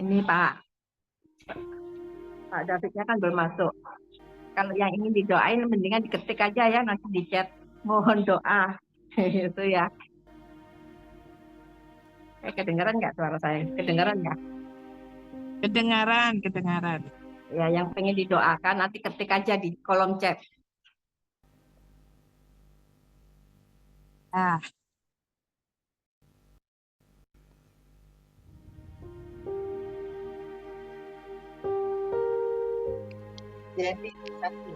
Ini Pak Davidnya kan belum masuk. Kalau yang ingin didoain mendingan diketik aja ya, nanti di chat mohon doa. Itu ya. Kedengaran nggak suara saya? Kedengaran nggak? Kedengaran. Ya, yang pengen didoakan nanti ketik aja di kolom chat. Ah, Jadi satu.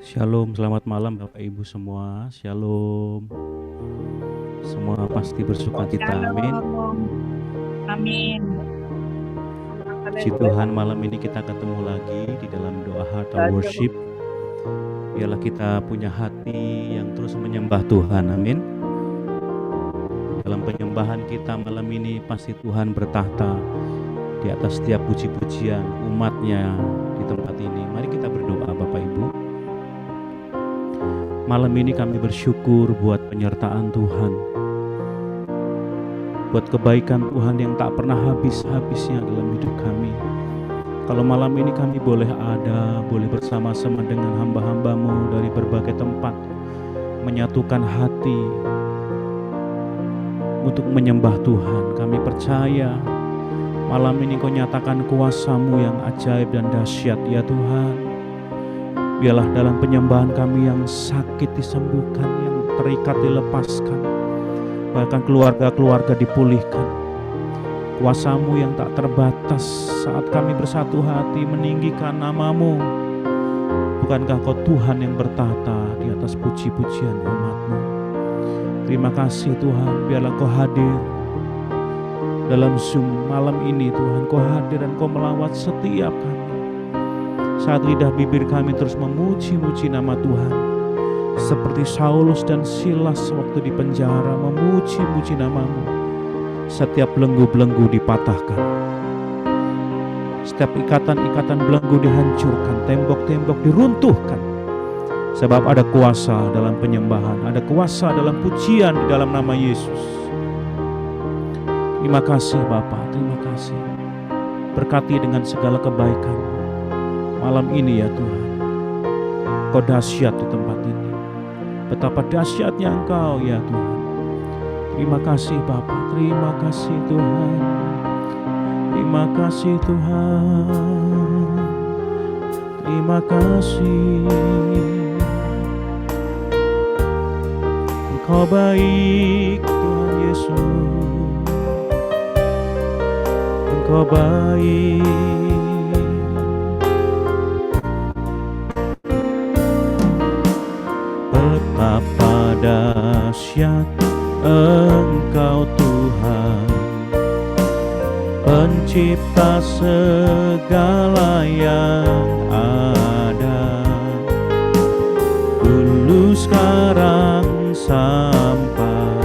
Shalom, selamat malam Bapak Ibu semua. Shalom. Semua pasti bersuka cita. Amin. Amin. Puji Tuhan, malam ini kita ketemu lagi di dalam doa Heart of Worship. Biarlah kita punya hati yang terus menyembah Tuhan. Amin. Dalam penyembahan kita malam ini pasti Tuhan bertahta di atas setiap puji-pujian umatnya di tempat ini. Mari kita berdoa Bapak Ibu. Malam ini kami bersyukur buat penyertaan Tuhan, buat kebaikan Tuhan yang tak pernah habis-habisnya dalam hidup kami. Kalau malam ini kami boleh ada, boleh bersama-sama dengan hamba-hambamu dari berbagai tempat, menyatukan hati untuk menyembah Tuhan. Kami percaya malam ini Kau nyatakan kuasa-Mu yang ajaib dan dahsyat ya Tuhan. Biarlah dalam penyembahan kami yang sakit disembuhkan, yang terikat dilepaskan, bahkan keluarga-keluarga dipulihkan. Kuasa-Mu yang tak terbatas saat kami bersatu hati meninggikan nama-Mu. Bukankah Kau Tuhan yang bertahta di atas puji-pujian umat-Mu? Terima kasih Tuhan, biarlah Kau hadir dalam Zoom malam ini Tuhan. Kau hadir dan Kau melawat setiap kami. Saat lidah bibir kami terus memuji-muji nama Tuhan, seperti Saulus dan Silas waktu di penjara memuji-muji nama-Mu, setiap belenggu-belenggu dipatahkan, setiap ikatan-ikatan belenggu dihancurkan, tembok-tembok diruntuhkan. Sebab ada kuasa dalam penyembahan, ada kuasa dalam pujian di dalam nama Yesus. Terima kasih Bapa, terima kasih. Berkati dengan segala kebaikan malam ini ya Tuhan. Kau dahsyat di tempat ini. Betapa dahsyatnya Engkau ya Tuhan. Terima kasih Bapa, terima kasih Tuhan. Terima kasih Tuhan. Terima kasih. Engkau baik Tuhan Yesus. Engkau baik. Betapa dahsyat Engkau Tuhan, pencipta segala yang ada, dulu sekarang sampai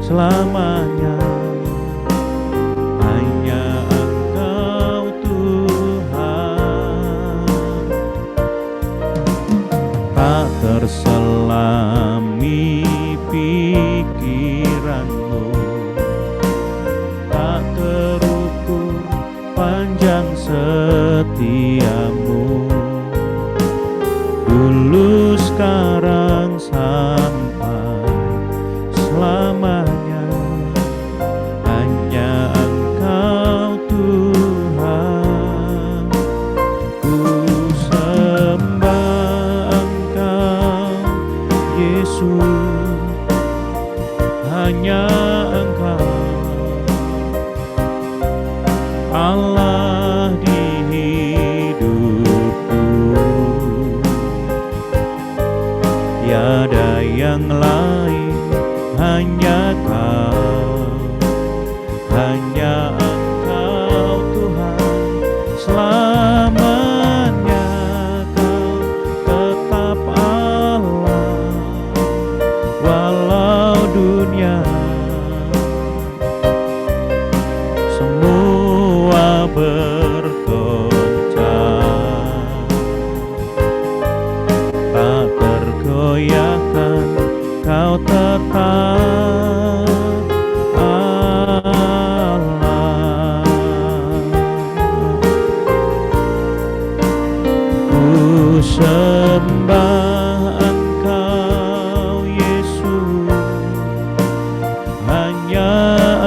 selamanya. Hanya Engkau Tuhan, tak terselami pikiran-Mu, tak terukur panjang setia-Mu, dulu sekarang sampai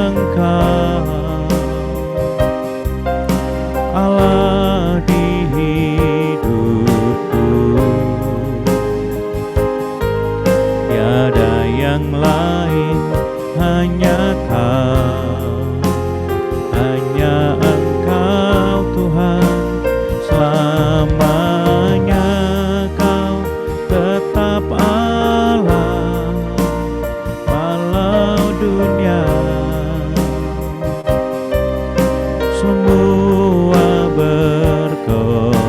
Engkau Allah di hidupku, tiada yang lain, hanya Kau, hanya Engkau Tuhan, selamanya Kau tetap Allah, walau dunia semua bergoncang,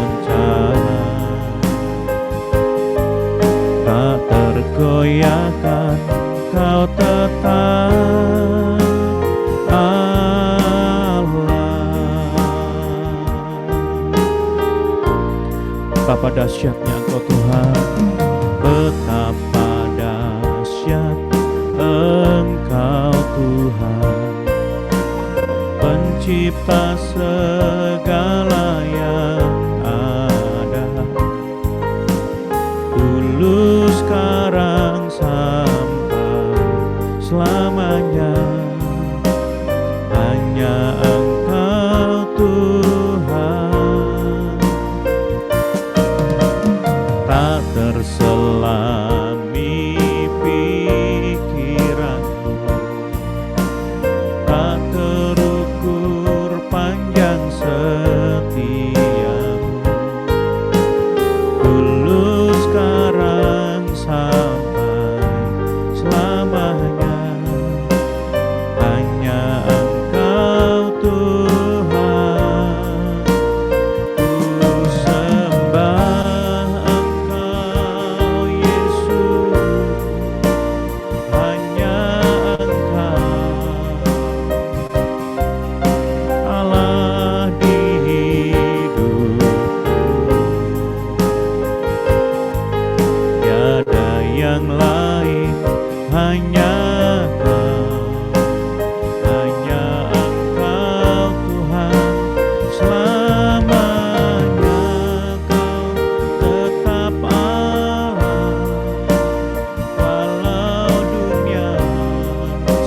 tak tergoyahkan, Kau tetap Allah. Betapa dahsyatnya Engkau Tuhan, betapa dahsyat Engkau Tuhan, pencipta segala yang ada, dulu sekarang sampai selamanya, hanya Engkau Tuhan, tak terselami pikiranmu, tak terukur panjang setiamu, dulu sekarang sampai selamanya, hanya Engkau Tuhan. Ku sembah Engkau Yesus, hanya Engkau Allah di hidupku, tiada yang lain, hanya Kau, hanya Engkau Tuhan, selamanya Kau tetap Allah, walau dunia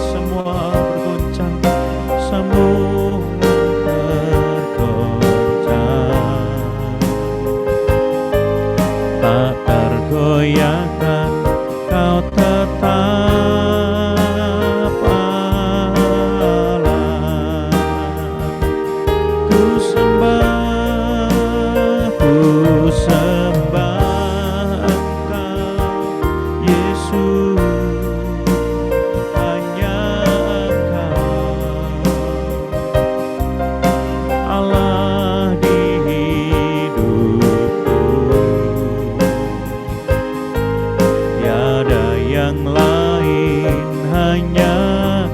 semua bergoncang, semua bergoncang, tak tergoyahkan, Kau tetap Allah. Ku sembah Engkau Yesus, hanya Engkau Allah di hidupku, tiada yang lain, hanya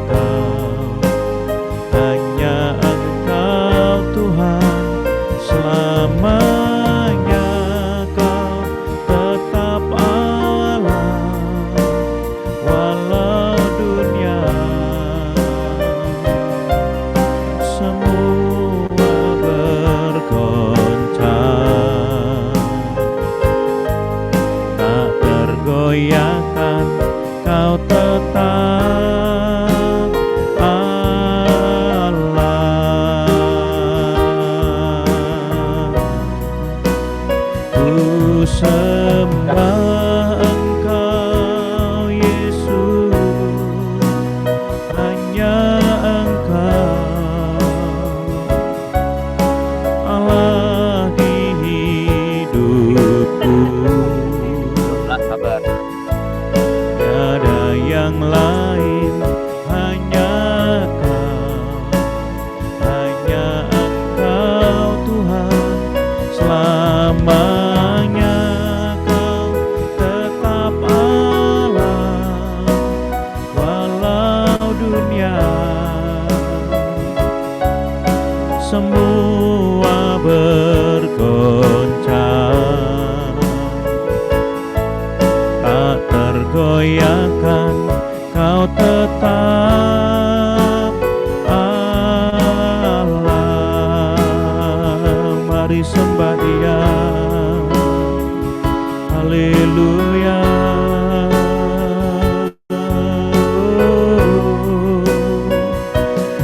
Kau, hanya Engkau Tuhan, selamanya Kau tetap Allah, walau dunia semua bergoncang, tak tergoyahkan, Kau tetap Allah. Ku sembah Engkau Yesus, hanya Engkau Allah di hidupku, tiada yang lain, hanya Kau, hanya Engkau Tuhan, selamanya Kau tetap Allah, walau dunia semua bergoncang, tak tergoyahkan, Kau tetap Allah. Mari sembah Dia, haleluya.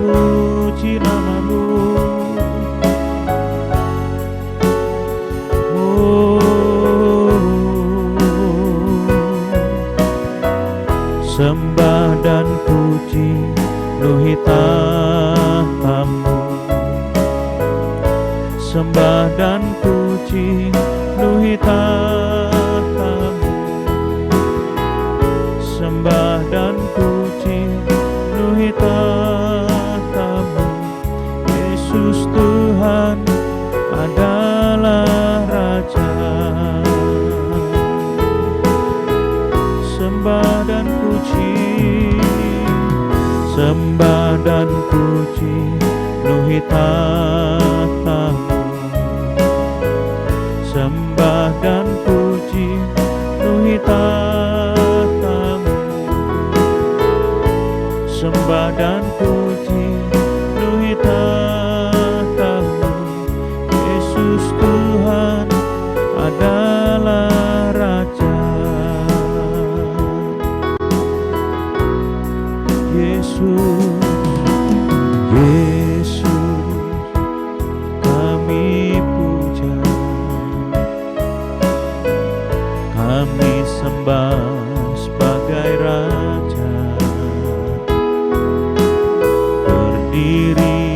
memuji namamu. Sembah dan puji penuhi tahtamu. Sembah dan puji penuhi tahtamu. Sembah dan puji penuhi tahtamu. Yesus Tuhan adalah Raja. Sembah dan puji, sembah dan puji penuhi tahtamu. Sembah dan puji penuhi tahtamu. Sembah dan puji penuhi tahtamu. Yesus Tuhan adalah Raja. Yesus, Yesus, kami puja, kami sembah sebagai Raja. Berdiri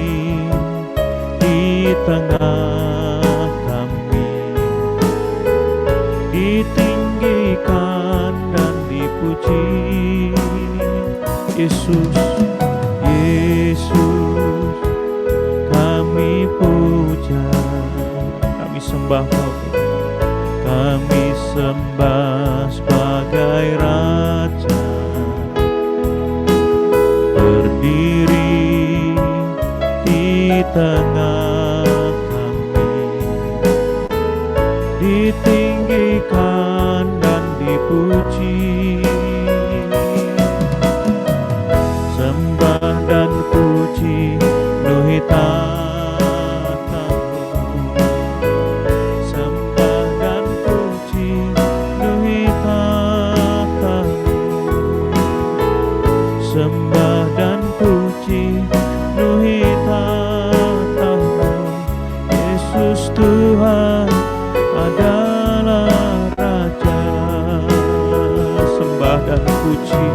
di tengah kami, ditinggikan dan dipuji. Yesus, Yesus, kami puja, kami sembah Kau, kami sembah sebagai Raja. Berdiri di tengah kami, ditinggikan dan dipuji. Sembah dan puji penuhi tahtamu. Sembah dan puji penuhi tahtamu. Sembah dan puji penuhi tahtamu. Yesus Tuhan adalah Raja. Sembah dan puji,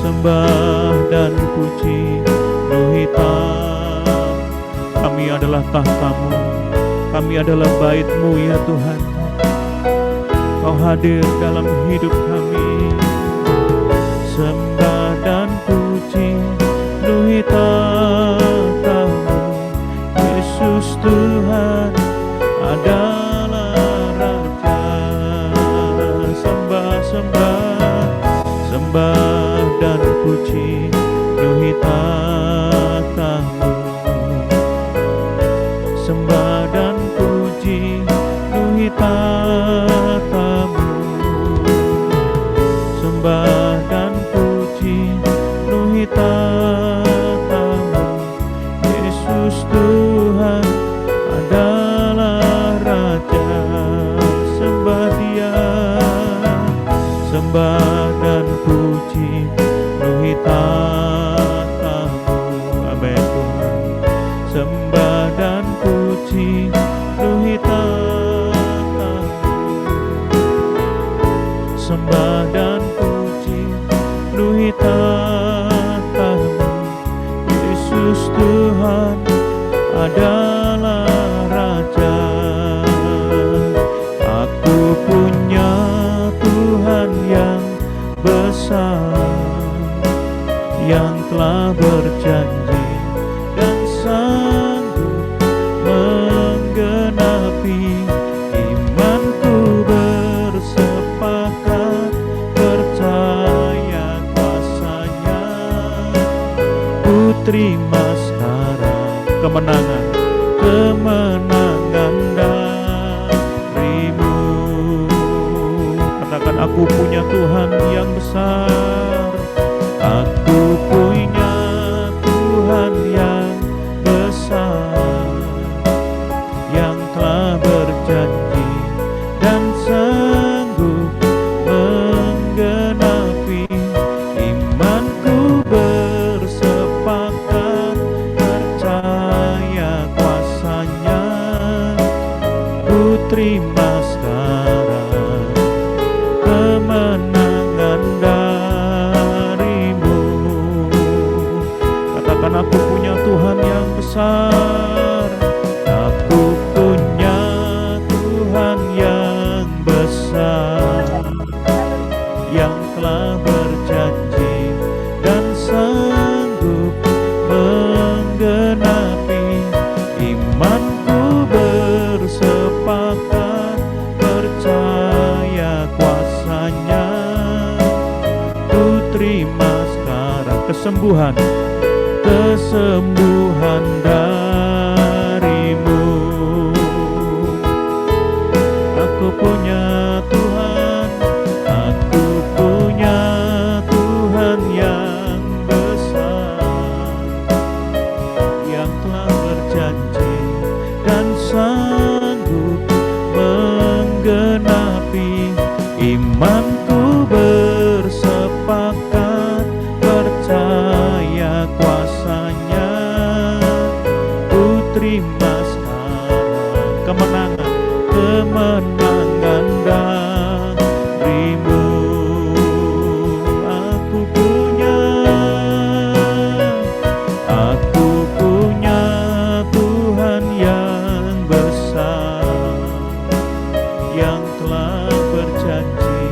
sembah dan puji penuhi tahtamu. Kami adalah tahtamu, kami adalah bait-Mu ya Tuhan. Kau hadir dalam hidup kami. Sembah dan puji penuhi tahtamu. Yesus Tuhan adalah Raja. Sembah, sembah, sembah dan puji penuhi tahtamu. Sembah dan puji penuhi tahtamu. Sembah dan puji penuhi tahtamu. Yesus Tuhan adalah Raja. Sembah Dia, sembah dan puji penuhi tahtamu. Amin Tuhan. Sembah dan puji penuhi tahtamu. Sembah dan puji penuhi tahtamu. Yesus Tuhan adalah Raja. Aku punya Tuhan yang besar, yang telah berjanji dan sanggup menggenapi. Imanku bersepakat percaya kuasanya. Ku terima sekarang kemenangan darimu. Katakan, aku punya Tuhan yang besar. Aku punya Tuhan yang besar, yang telah berjanji dan sanggup menggenapi. Imanku bersepakat percaya kuasanya. Ku terima sekarang kemenangan darimu. Katakan, aku punya Tuhan yang besar. Aku punya Tuhan yang besar, yang telah berjanji dan sanggup menggenapi. Imanku bersepakat percaya kuasanya. Ku terima sekarang kesembuhan darimu. Aku punya Tuhan, aku punya Tuhan yang besar, yang telah berjanji dan sanggup menggenapi. Imanku bersepakat percaya kuasanya. Ku terima sekarang kemenangan darimu. Aku punya Tuhan yang besar, yang telah berjanji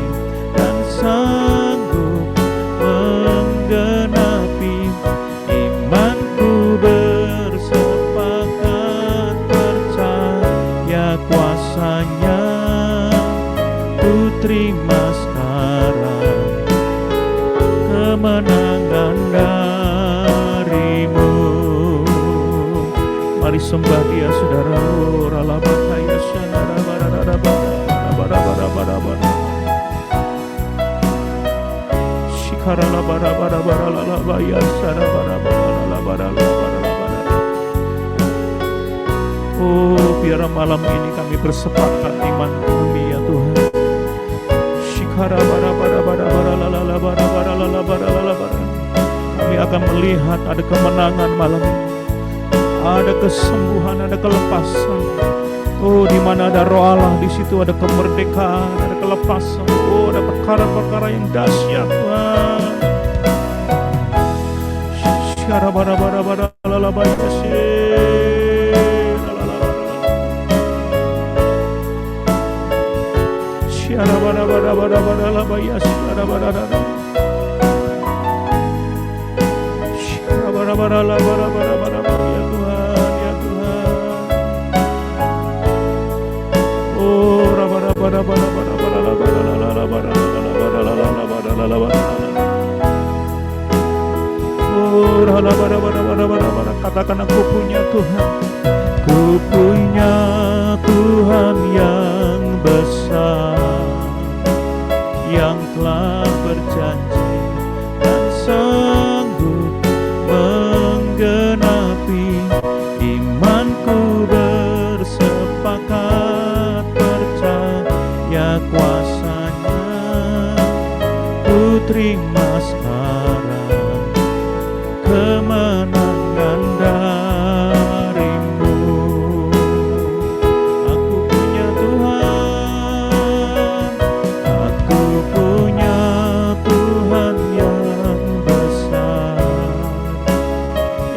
dan sanggup menggenapi. Imanku bersepakat percaya kuasanya. Ku terima sekarang kemenangan darimu. Mari sembah Dia, saudara. Ralabakaya sanara barara bara bara. Shikarala bara lalabaya sara bara. Oh, biar malam ini kami bersepakat iman kami, ya Tuhan. Shikara bara. Kami akan melihat ada kemenangan malam ini. Ada kesembuhan, ada kelepasan. Oh, di mana ada Roh Allah, di situ ada kemerdekaan, ada kelepasan. Oh, ada perkara-perkara yang dahsyat, Tuhan. Syara bara lalabaya syara bara lalabaya syara bara ya Tuhan, ya Tuhan. Oh, katakan, aku punya Tuhan. Ku punya Tuhan yang besar, yang telah berjanji dan sanggup menggenapi. Imanku bersepakat percaya kuasanya. Ku terima sekarang kemenangan darimu. Aku punya Tuhan, aku punya Tuhan yang besar,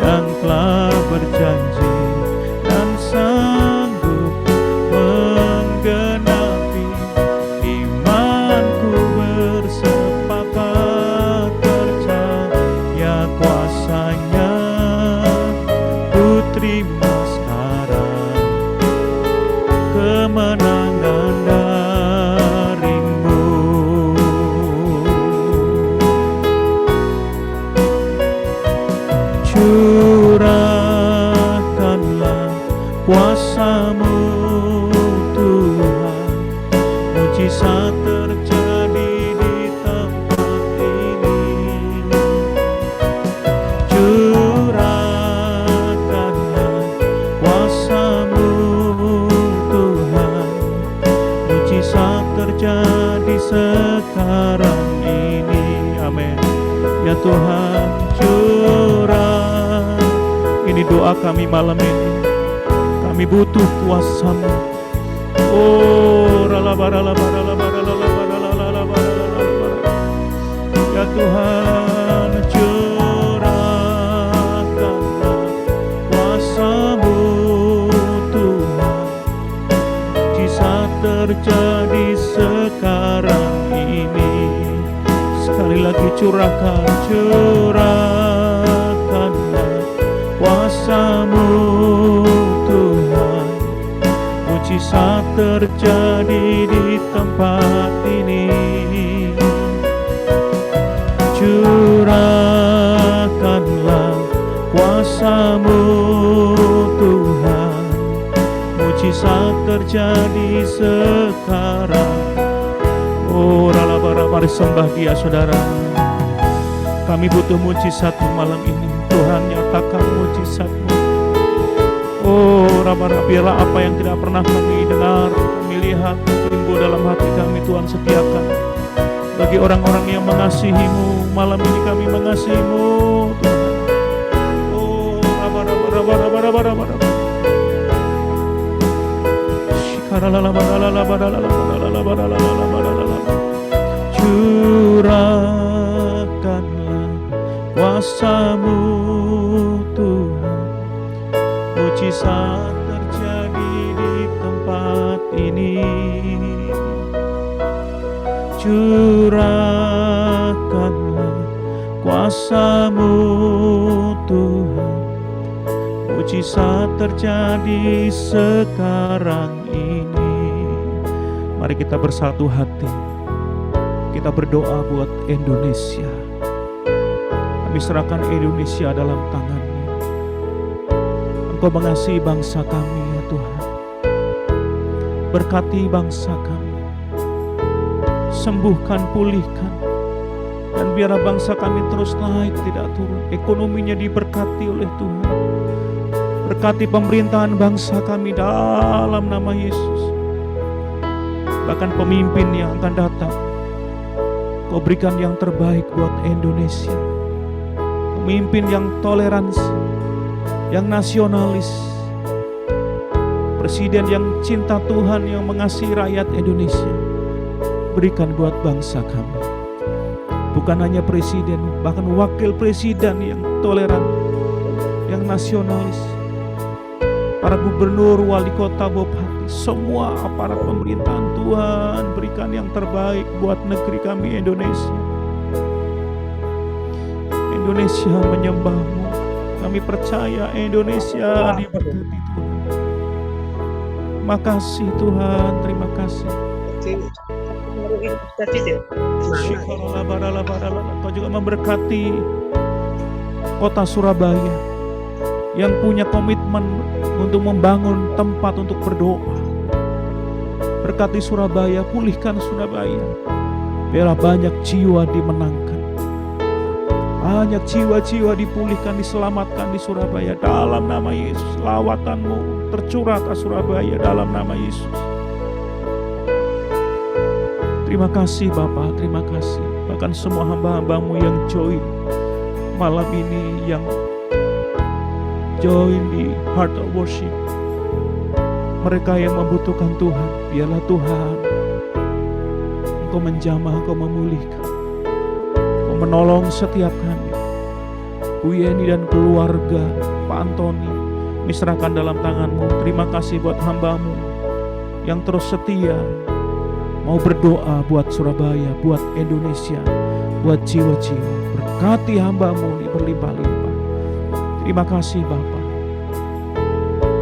yang telah berjanji dan sanggup menggenapi. Imanku bersepakat percaya Tuhan, curah. Ini doa kami malam ini. Kami butuh kuasa-Mu. Oh, ya Tuhan, curahkanlah kuasa-Mu Tuhan. Mujizat terjadi sekarang ini. Sekali lagi curahkanlah kuasa-Mu Tuhan. Mujizat terjadi di tempat ini. Curahkanlah kuasa-Mu Tuhan. Mujizat terjadi sekarang. Oh, mari sembah Dia, saudara. Kami butuh mujizat-Mu malam ini. Tuhan, nyatakan mujizat-Mu. Oh, biarlah apa yang tidak pernah kami dengar, kami lihat, tumbuh dalam hati kami, Tuhan sediakan. Bagi orang-orang yang mengasihi-Mu, malam ini kami mengasihi-Mu, Tuhan. Oh, curahkanlah kuasa-Mu Tuhan. Mujizat terjadi di tempat ini. Curahkanlah kuasa-Mu Tuhan. Mujizat terjadi sekarang ini. Mari kita bersatu hati. Kita berdoa buat Indonesia. Kami serahkan Indonesia dalam tangan-Mu. Engkau mengasihi bangsa kami, ya Tuhan. Berkati bangsa kami. Sembuhkan, pulihkan. Dan biarlah bangsa kami terus naik, tidak turun. Ekonominya diberkati oleh Tuhan. Berkati pemerintahan bangsa kami dalam nama Yesus. Bahkan pemimpin yang akan datang, Kau berikan yang terbaik buat Indonesia. Pemimpin yang toleransi, yang nasionalis, presiden yang cinta Tuhan, yang mengasihi rakyat Indonesia. Berikan buat bangsa kami. Bukan hanya presiden, bahkan wakil presiden yang toleran, yang nasionalis, para gubernur, wali kota, bupati, semua aparat pemerintahan, Tuhan berikan yang terbaik buat negeri kami Indonesia. Indonesia menyembah-Mu. Kami percaya Indonesia diberkati Tuhan. Makasih Tuhan, terima kasih. Kau juga memberkati kota Surabaya yang punya komitmen untuk membangun tempat untuk berdoa. Berkati Surabaya, pulihkan Surabaya. Biarlah banyak jiwa dimenangkan. Banyak jiwa-jiwa dipulihkan, diselamatkan di Surabaya dalam nama Yesus. Lawatan-Mu tercurah atas Surabaya dalam nama Yesus. Terima kasih Bapa, terima kasih. Bahkan semua hamba-hamba-Mu yang join malam ini, yang join di Heart of Worship. Mereka yang membutuhkan Tuhan, biarlah Tuhan Engkau menjamah, Engkau memulihkan, Engkau menolong setiap kami. Bu Yeni dan keluarga, Pak Antoni, diserahkan dalam tangan-Mu. Terima kasih buat hamba-Mu yang terus setia mau berdoa buat Surabaya, buat Indonesia, buat jiwa-jiwa. Berkati hamba-Mu ini berlimpah-limpah. Terima kasih Bapa.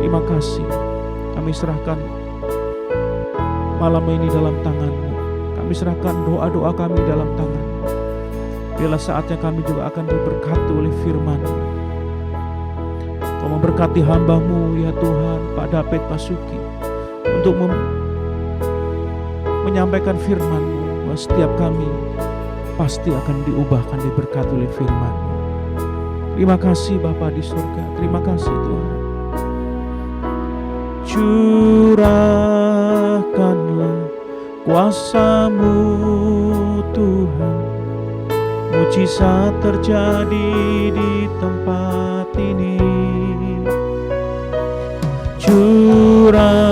Terima kasih. Kami serahkan malam ini dalam tangan-Mu. Kami serahkan doa-doa kami dalam tangan-Mu. Biarlah saatnya kami juga akan diberkati oleh firman-Mu. Kau memberkati hamba-Mu ya Tuhan, Pak David Basuki, untuk menyampaikan firman-Mu, bahwa setiap kami pasti akan diubahkan, diberkati oleh firman-Mu. Terima kasih Bapa di surga, terima kasih Tuhan. Curahkanlah kuasa-Mu Tuhan. mujizat terjadi di tempat ini. Curahkanlah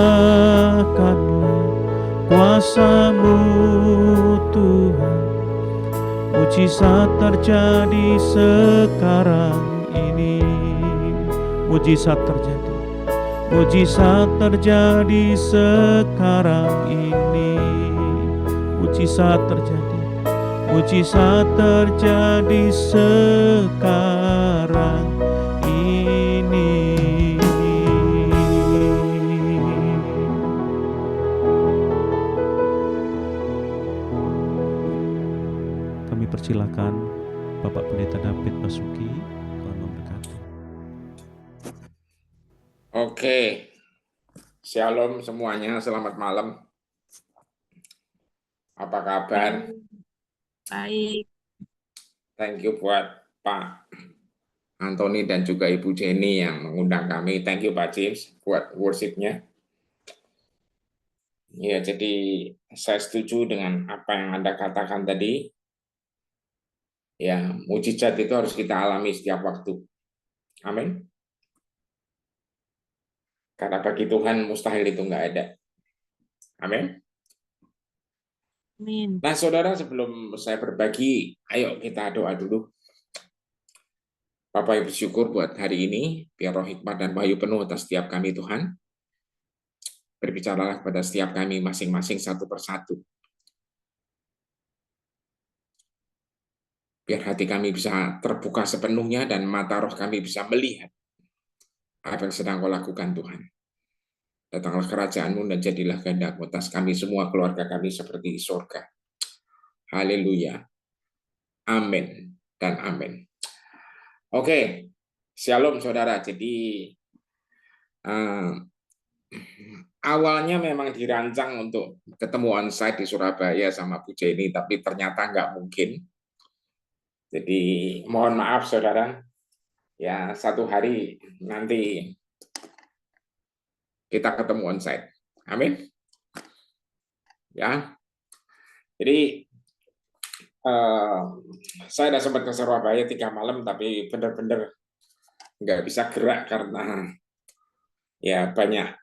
kuasa-Mu Tuhan, mujizat terjadi sekarang ini. Mujizat terjadi, mujizat terjadi sekarang ini. Mujizat terjadi, mujizat terjadi sekarang ini. Kami persilakan Bapak Pendeta David Basuki, Tuhan memberkati. Oke, shalom semuanya, selamat malam. Apa kabar? Baik. Thank you buat Pak Anthony dan juga Ibu Jenny yang mengundang kami. Thank you Pak James buat worship-nya. Ya, jadi saya setuju dengan apa yang Anda katakan tadi. Ya, mujizat itu harus kita alami setiap waktu. Amin. Karena bagi Tuhan mustahil itu nggak ada. Amin. Amin. Nah, saudara, sebelum saya berbagi, ayo kita doa dulu. Bapak Ibu syukur buat hari ini, biar roh hikmat dan wahyu penuh atas setiap kami Tuhan. Berbicaralah kepada setiap kami masing-masing satu persatu. Biar hati kami bisa terbuka sepenuhnya dan mata roh kami bisa melihat apa yang sedang Kau lakukan Tuhan. Datanglah kerajaan-Mu dan jadilah kehendak-Mu atas kami semua, keluarga kami seperti di surga. Haleluya. Amin dan amin. Oke, shalom saudara. Jadi awalnya memang dirancang untuk ketemu onsite di Surabaya sama Bu Jenny, tapi ternyata nggak mungkin. Jadi mohon maaf saudara. Ya, satu hari nanti kita ketemu onsite. Amin. Ya. Jadi saya sudah sempat ke Surabaya 3 malam, tapi benar-benar nggak bisa gerak karena ya banyak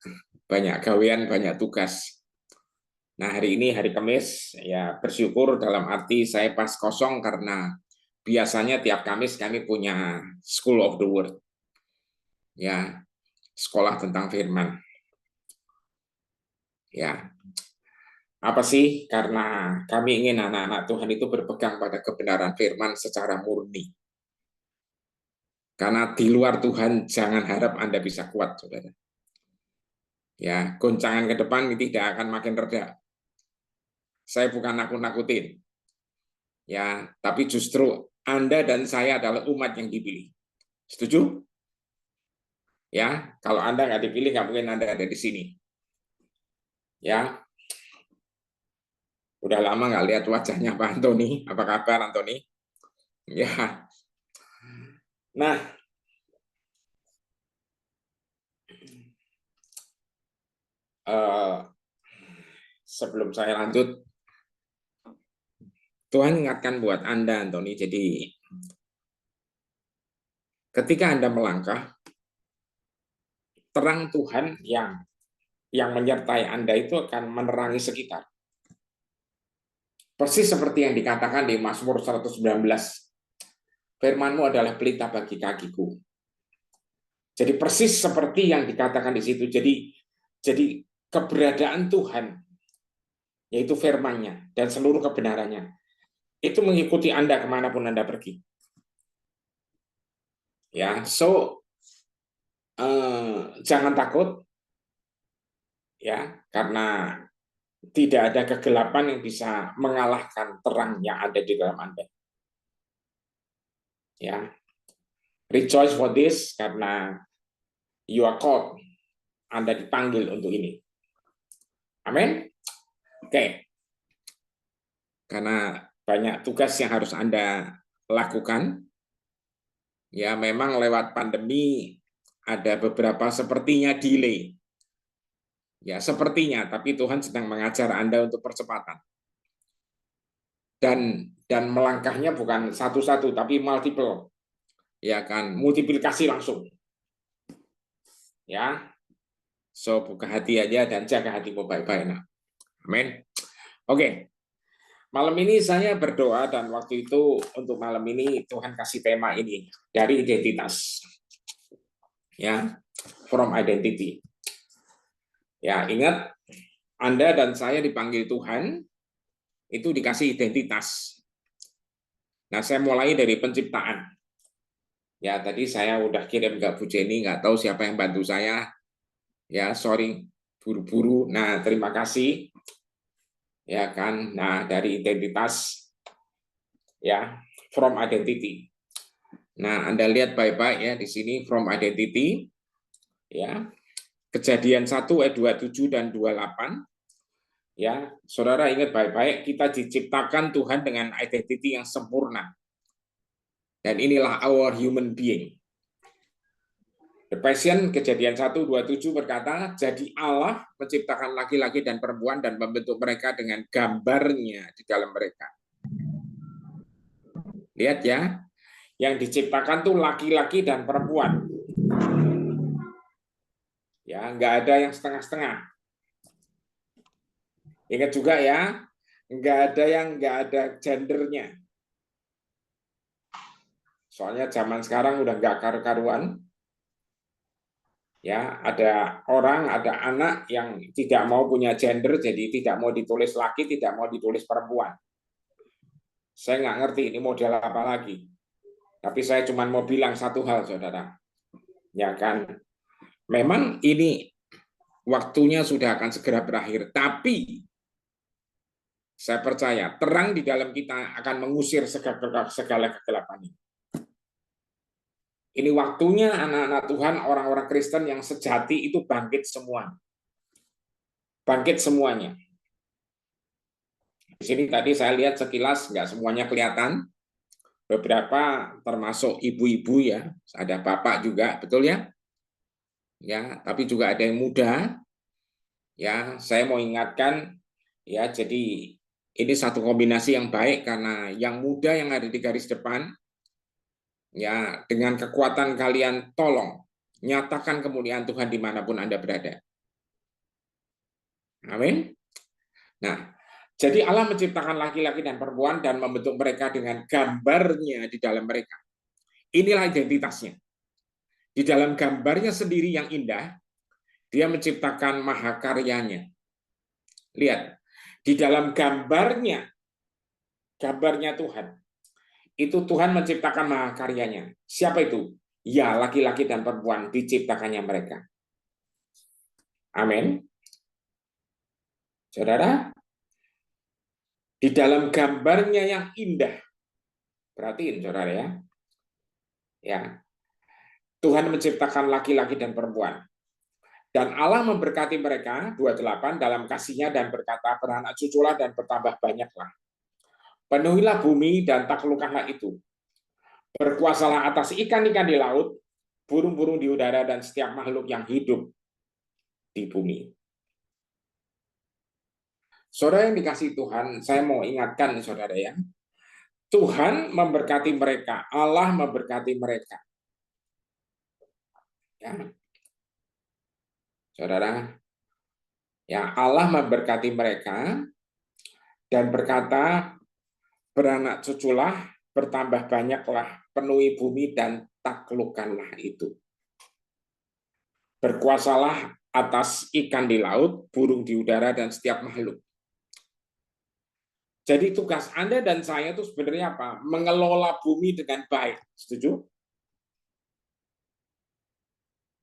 gawean, banyak tugas. Nah, hari ini hari Kamis, ya bersyukur dalam arti saya pas kosong karena biasanya tiap Kamis kami punya School of the Word. Ya, sekolah tentang firman. Ya. Apa sih? Karena kami ingin anak-anak Tuhan itu berpegang pada kebenaran firman secara murni. Karena di luar Tuhan jangan harap Anda bisa kuat, saudara. Ya, goncangan ke depan ini tidak akan makin reda. Saya bukan nakut-nakutin. Ya, tapi justru Anda dan saya adalah umat yang dipilih. Setuju? Ya, kalau Anda nggak dipilih, nggak mungkin Anda ada di sini. Ya, udah lama nggak lihat wajahnya Pak Anthony. Apa kabar, Anthony? Ya. Nah, sebelum saya lanjut, Tuhan ingatkan buat Anda, Anthony. Jadi, ketika Anda melangkah, terang Tuhan yang menyertai Anda itu akan menerangi sekitar. Persis seperti yang dikatakan di Mazmur 119. Firman-Mu adalah pelita bagi kakiku. Jadi persis seperti yang dikatakan di situ. Jadi keberadaan Tuhan, yaitu firman-Nya dan seluruh kebenarannya, itu mengikuti Anda kemanapun Anda pergi. Ya, jangan takut, ya, karena tidak ada kegelapan yang bisa mengalahkan terang yang ada di dalam Anda. Ya, rejoice for this karena you are called, Anda dipanggil untuk ini. Amin. Oke. Karena banyak tugas yang harus Anda lakukan. Ya, memang lewat pandemi ada beberapa sepertinya delay. Ya, sepertinya, tapi Tuhan sedang mengajar Anda untuk percepatan. Dan dan melangkahnya bukan satu-satu tapi multiple, ya kan, multiplikasi langsung, ya. So buka hati aja dan jaga hatimu baik-baik. Nah, amin. Oke, malam ini saya berdoa dan waktu itu untuk malam ini Tuhan kasih tema ini dari identitas, ya, from identity. Ya, ingat Anda dan saya dipanggil Tuhan itu dikasih identitas. Nah, saya mulai dari penciptaan. Ya, tadi saya udah kirim ke Bu Jenny, nggak tahu siapa yang bantu saya. Ya, sorry, buru-buru. Nah, terima kasih. Ya kan, nah dari identitas, ya, from identity. Nah, Anda lihat baik-baik ya di sini from identity, ya. Kejadian 1 ayat 27 dan 28. Ya, saudara ingat baik-baik, kita diciptakan Tuhan dengan identity yang sempurna. Dan inilah our human being. The Passion Kejadian 1:27 berkata, jadi Allah menciptakan laki-laki dan perempuan dan membentuk mereka dengan gambarnya di dalam mereka. Lihat ya, yang diciptakan tuh laki-laki dan perempuan. Ya, nggak ada yang setengah-setengah. Ingat juga ya, nggak ada yang nggak ada gendernya. Soalnya zaman sekarang udah nggak karu-karuan. Ya, ada orang, ada anak yang tidak mau punya gender, jadi tidak mau ditulis laki, tidak mau ditulis perempuan. Saya nggak ngerti ini model apa lagi. Tapi saya cuma mau bilang satu hal, saudara. Ya kan, memang ini waktunya sudah akan segera berakhir. Tapi saya percaya terang di dalam kita akan mengusir segala kegelapan ini. Ini waktunya anak-anak Tuhan, orang-orang Kristen yang sejati itu bangkit semua. Bangkit semuanya. Di sini tadi saya lihat sekilas nggak semuanya kelihatan. Beberapa termasuk ibu-ibu ya, ada bapak juga, betul ya? Ya, tapi juga ada yang muda. Ya, saya mau ingatkan ya, jadi ini satu kombinasi yang baik karena yang muda yang ada di garis depan, ya, dengan kekuatan kalian tolong nyatakan kemuliaan Tuhan dimanapun Anda berada. Amin. Nah, jadi Allah menciptakan laki-laki dan perempuan dan membentuk mereka dengan gambarnya di dalam mereka. Inilah identitasnya. Di dalam gambarnya sendiri yang indah, dia menciptakan mahakaryanya. Lihat, di dalam gambarnya Tuhan, itu Tuhan menciptakan mahakaryanya. Siapa itu? Ya, laki-laki dan perempuan diciptakannya mereka. Amin. Saudara, di dalam gambarnya yang indah, perhatiin saudara ya, ya, Tuhan menciptakan laki-laki dan perempuan. Dan Allah memberkati mereka, 28, dalam kasih-Nya dan berkata, beranak cuculah dan bertambah banyaklah. Penuhilah bumi dan taklukkanlah itu. Berkuasalah atas ikan-ikan di laut, burung-burung di udara, dan setiap makhluk yang hidup di bumi. Saudara yang dikasihi Tuhan, saya mau ingatkan saudara ya, Tuhan memberkati mereka, Allah memberkati mereka. Ya. Saudara, ya, Allah memberkati mereka dan berkata, beranak cuculah, bertambah banyaklah, penuhi bumi dan taklukkanlah itu. Berkuasalah atas ikan di laut, burung di udara, dan setiap makhluk. Jadi tugas Anda dan saya itu sebenarnya apa? Mengelola bumi dengan baik. Setuju?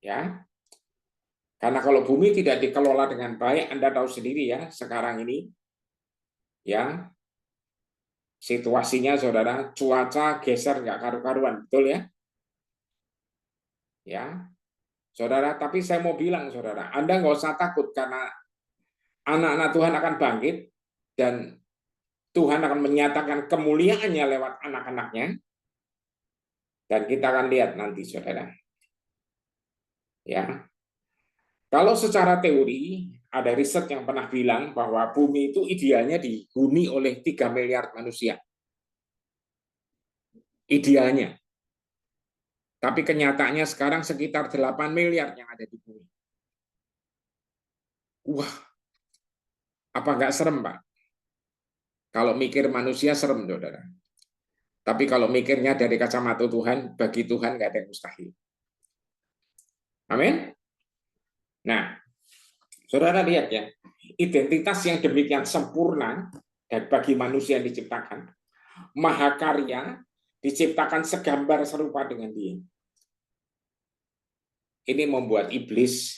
Ya. Karena kalau bumi tidak dikelola dengan baik, Anda tahu sendiri ya, sekarang ini ya, situasinya saudara, cuaca geser nggak karu-karuan, betul ya? Ya. Saudara, tapi saya mau bilang saudara, Anda nggak usah takut karena anak-anak Tuhan akan bangkit dan Tuhan akan menyatakan kemuliaannya lewat anak-anaknya. Dan kita akan lihat nanti, saudara. Ya, kalau secara teori, ada riset yang pernah bilang bahwa bumi itu idealnya dihuni oleh 3 miliar manusia. idealnya. Tapi kenyataannya sekarang sekitar 8 miliar yang ada di bumi. Wah, apa nggak serem, Pak? Kalau mikir manusia serem, saudara. Tapi kalau mikirnya dari kacamata Tuhan, bagi Tuhan nggak ada yang mustahil. Amin. Nah, saudara lihat ya, identitas yang demikian sempurna dan bagi manusia yang diciptakan, mahakarya, diciptakan segambar serupa dengan dia. Ini membuat iblis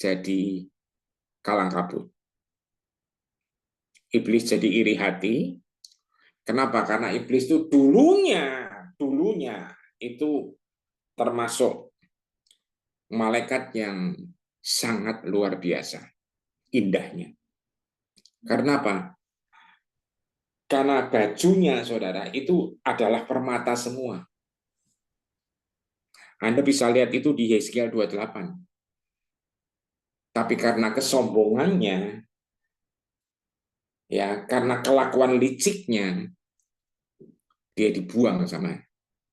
jadi kalang kabut. Iblis jadi iri hati. Kenapa? Karena iblis itu dulunya itu termasuk malaikat yang sangat luar biasa indahnya. Karena apa? Karena bajunya, saudara, itu adalah permata semua. Anda bisa lihat itu di Yeskiel 28. Tapi karena kesombongannya, ya, karena kelakuan liciknya, dia dibuang sama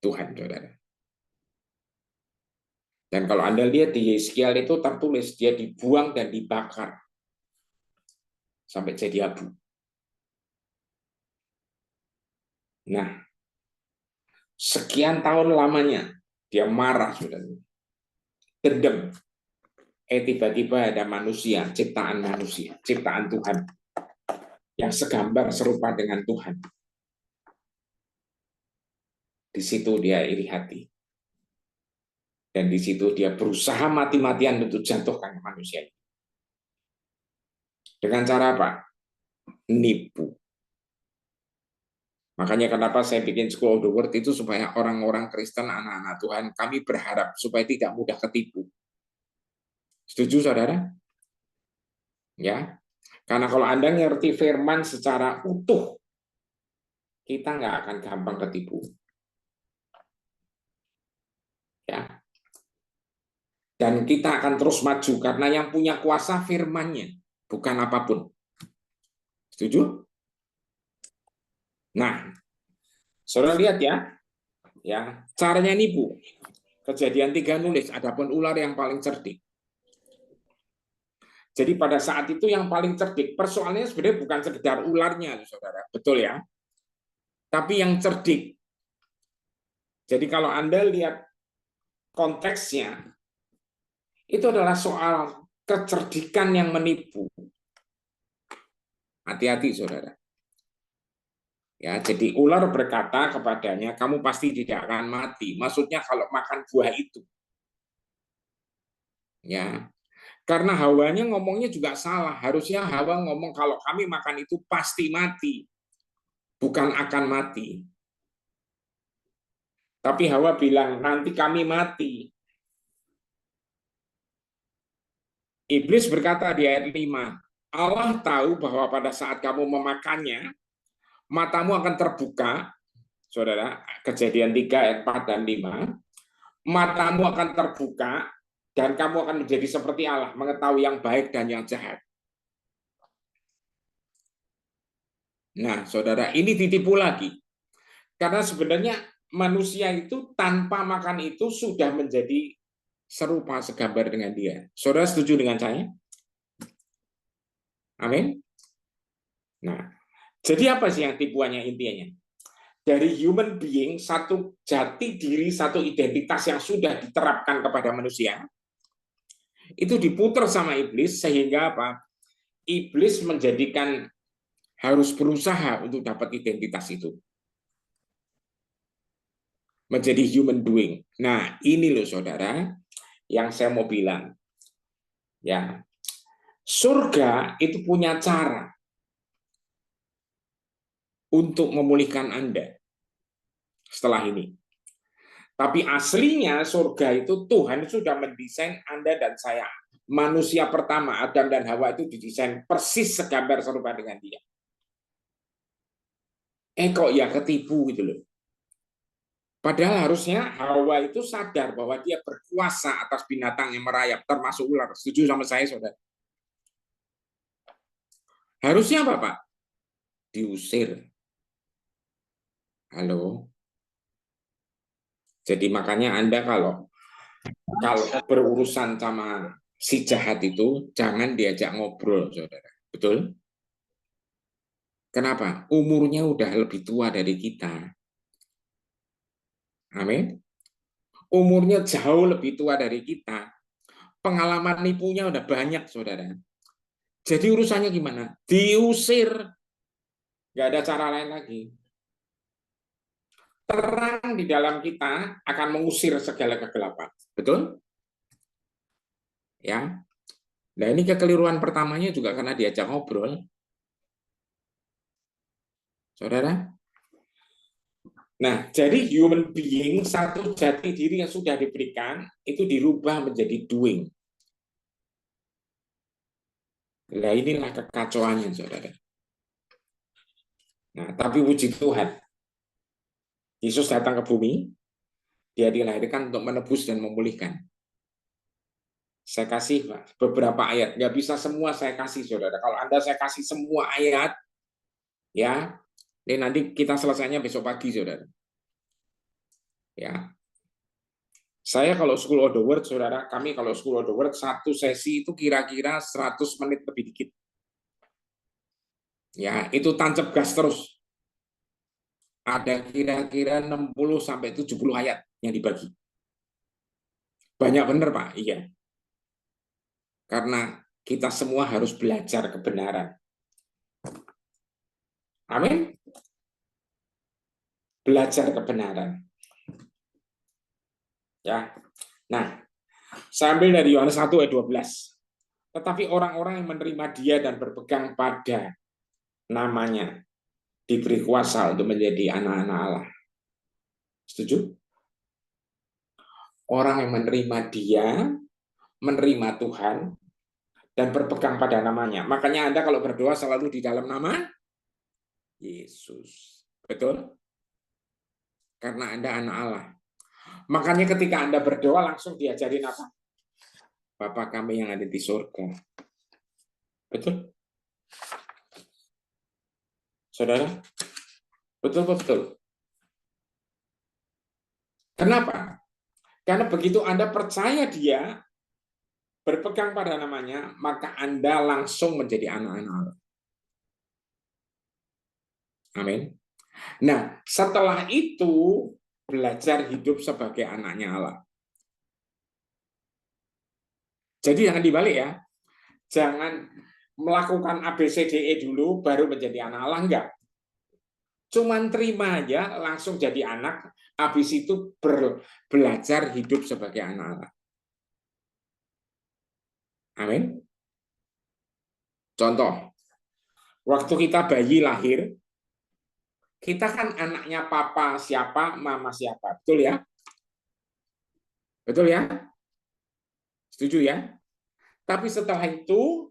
Tuhan, saudara. Dan kalau Anda lihat di Yeskiel itu tertulis dia dibuang dan dibakar sampai jadi abu. Nah, sekian tahun lamanya dia marah, saudara. Dendam. Tiba-tiba ada manusia, ciptaan Tuhan yang segambar serupa dengan Tuhan. Di situ dia iri hati. Dan di situ dia berusaha mati-matian untuk jatuhkan manusia. Dengan cara apa? Nipu. Makanya kenapa saya bikin School of the Word itu supaya orang-orang Kristen, anak-anak Tuhan, kami berharap supaya tidak mudah ketipu. Setuju, saudara? Ya. Karena kalau Anda ngerti firman secara utuh, kita nggak akan gampang ketipu. Ya. Dan kita akan terus maju karena yang punya kuasa firman-Nya, bukan apapun. Setuju? Nah, saudara lihat ya, caranya nipu. Kejadian 3 nulis, adapun ular yang paling cerdik. Jadi pada saat itu yang paling cerdik, persoalannya sebenarnya bukan sekedar ularnya, saudara, betul ya? Tapi yang cerdik. Jadi kalau Anda lihat konteksnya, itu adalah soal kecerdikan yang menipu. Hati-hati, saudara. Ya, jadi ular berkata kepadanya, kamu pasti tidak akan mati. Maksudnya kalau makan buah itu. Ya, karena Hawanya ngomongnya juga salah. Harusnya Hawa ngomong kalau kami makan itu pasti mati, bukan akan mati. Tapi Hawa bilang nanti kami mati. Iblis berkata di ayat 5, Allah tahu bahwa pada saat kamu memakannya, matamu akan terbuka, saudara, Kejadian 3 ayat 4 dan 5, matamu akan terbuka, dan kamu akan menjadi seperti Allah, mengetahui yang baik dan yang jahat. Nah, saudara, ini ditipu lagi. Karena sebenarnya manusia itu tanpa makan itu sudah menjadi serupa segambar dengan dia. Saudara setuju dengan saya? Amin. Nah, jadi apa sih yang tipuannya intinya? Dari human being, satu jati diri, satu identitas yang sudah diterapkan kepada manusia, itu diputar sama iblis sehingga apa? Iblis menjadikan harus berusaha untuk dapat identitas itu. Menjadi human doing. Nah, ini loh saudara, yang saya mau bilang. Ya, surga itu punya cara untuk memulihkan Anda setelah ini. Tapi aslinya surga itu Tuhan sudah mendesain Anda dan saya. Manusia pertama, Adam dan Hawa itu didesain persis segambar serupa dengan dia. Kok ya ketipu gitu loh. Padahal harusnya Hawa itu sadar bahwa dia berkuasa atas binatang yang merayap, termasuk ular. Setuju sama saya, saudara? Harusnya apa, Pak? Diusir. Halo? Jadi makanya Anda kalau berurusan sama si jahat itu, jangan diajak ngobrol, saudara. Betul? Kenapa? Umurnya udah lebih tua dari kita. Amin. Umurnya jauh lebih tua dari kita. Pengalaman nipunya udah banyak, saudara. Jadi urusannya gimana? Diusir. Nggak ada cara lain lagi. Terang di dalam kita akan mengusir segala kegelapan. Betul? Ya. Nah, ini kekeliruan pertamanya juga karena diajak ngobrol. Saudara. Nah, jadi human being, satu jati diri yang sudah diberikan, itu dirubah menjadi doing. Nah, inilah kekacauannya, saudara. Nah, tapi puji Tuhan, Yesus datang ke bumi, dia dilahirkan untuk menebus dan memulihkan. Saya kasih beberapa ayat, nggak bisa semua saya kasih, saudara. Kalau Anda saya kasih semua ayat, ya, ini nanti kita selesainya besok pagi, saudara. Ya, saya kalau School of the Word, saudara, kami kalau School of the Word, satu sesi itu kira-kira 100 menit lebih dikit. Ya, itu tancap gas terus. Ada kira-kira 60-70 ayat yang dibagi. Banyak benar, Pak? Iya. Karena kita semua harus belajar kebenaran. Amin. Belajar kebenaran. Ya. Nah, saya ambil dari Yohanes 1 ayat 12. Tetapi orang-orang yang menerima dia dan berpegang pada namanya diberi kuasa untuk menjadi anak-anak Allah. Setuju? Orang yang menerima dia, menerima Tuhan, dan berpegang pada namanya. Makanya Anda kalau berdoa selalu di dalam nama Yesus. Betul? Karena Anda anak Allah. Makanya ketika Anda berdoa langsung diajarin apa? Bapa kami yang ada di surga. Betul? Saudara? Betul. Kenapa? Karena begitu Anda percaya dia, berpegang pada namanya, maka Anda langsung menjadi anak-anak Allah. Amin. Nah, setelah itu belajar hidup sebagai anaknya Allah. Jadi jangan dibalik ya. Jangan melakukan ABCDE dulu baru menjadi anak Allah, enggak. Cuman terima aja langsung jadi anak, habis itu belajar hidup sebagai anak Allah. Amin. Contoh, waktu kita bayi lahir, kita kan anaknya papa siapa, mama siapa. Betul ya? Betul ya? Setuju ya? Tapi setelah itu,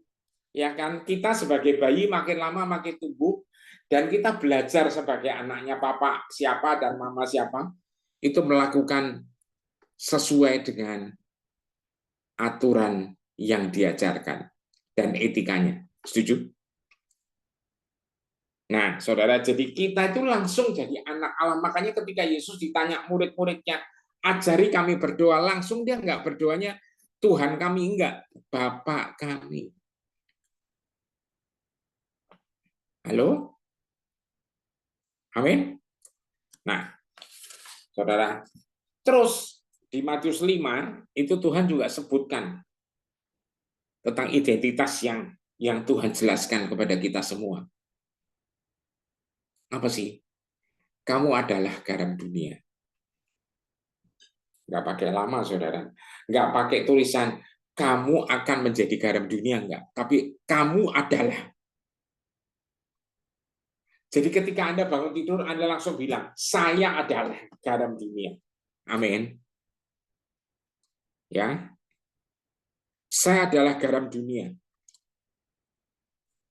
ya kan, kita sebagai bayi makin lama makin tumbuh, dan kita belajar sebagai anaknya papa siapa dan mama siapa, itu melakukan sesuai dengan aturan yang diajarkan dan etikanya. Setuju? Nah, saudara, jadi kita itu langsung jadi anak Allah. Makanya ketika Yesus ditanya murid-muridnya, ajari kami berdoa, langsung dia nggak berdoanya, Tuhan kami, enggak, Bapak kami. Halo? Amin? Nah, saudara, terus di Matius 5, itu Tuhan juga sebutkan tentang identitas yang Tuhan jelaskan kepada kita semua. Apa sih? Kamu adalah garam dunia. Nggak pakai lama, saudara. Nggak pakai tulisan, kamu akan menjadi garam dunia, enggak. Tapi kamu adalah. Jadi ketika Anda bangun tidur, Anda langsung bilang, saya adalah garam dunia. Amin. Ya. Saya adalah garam dunia.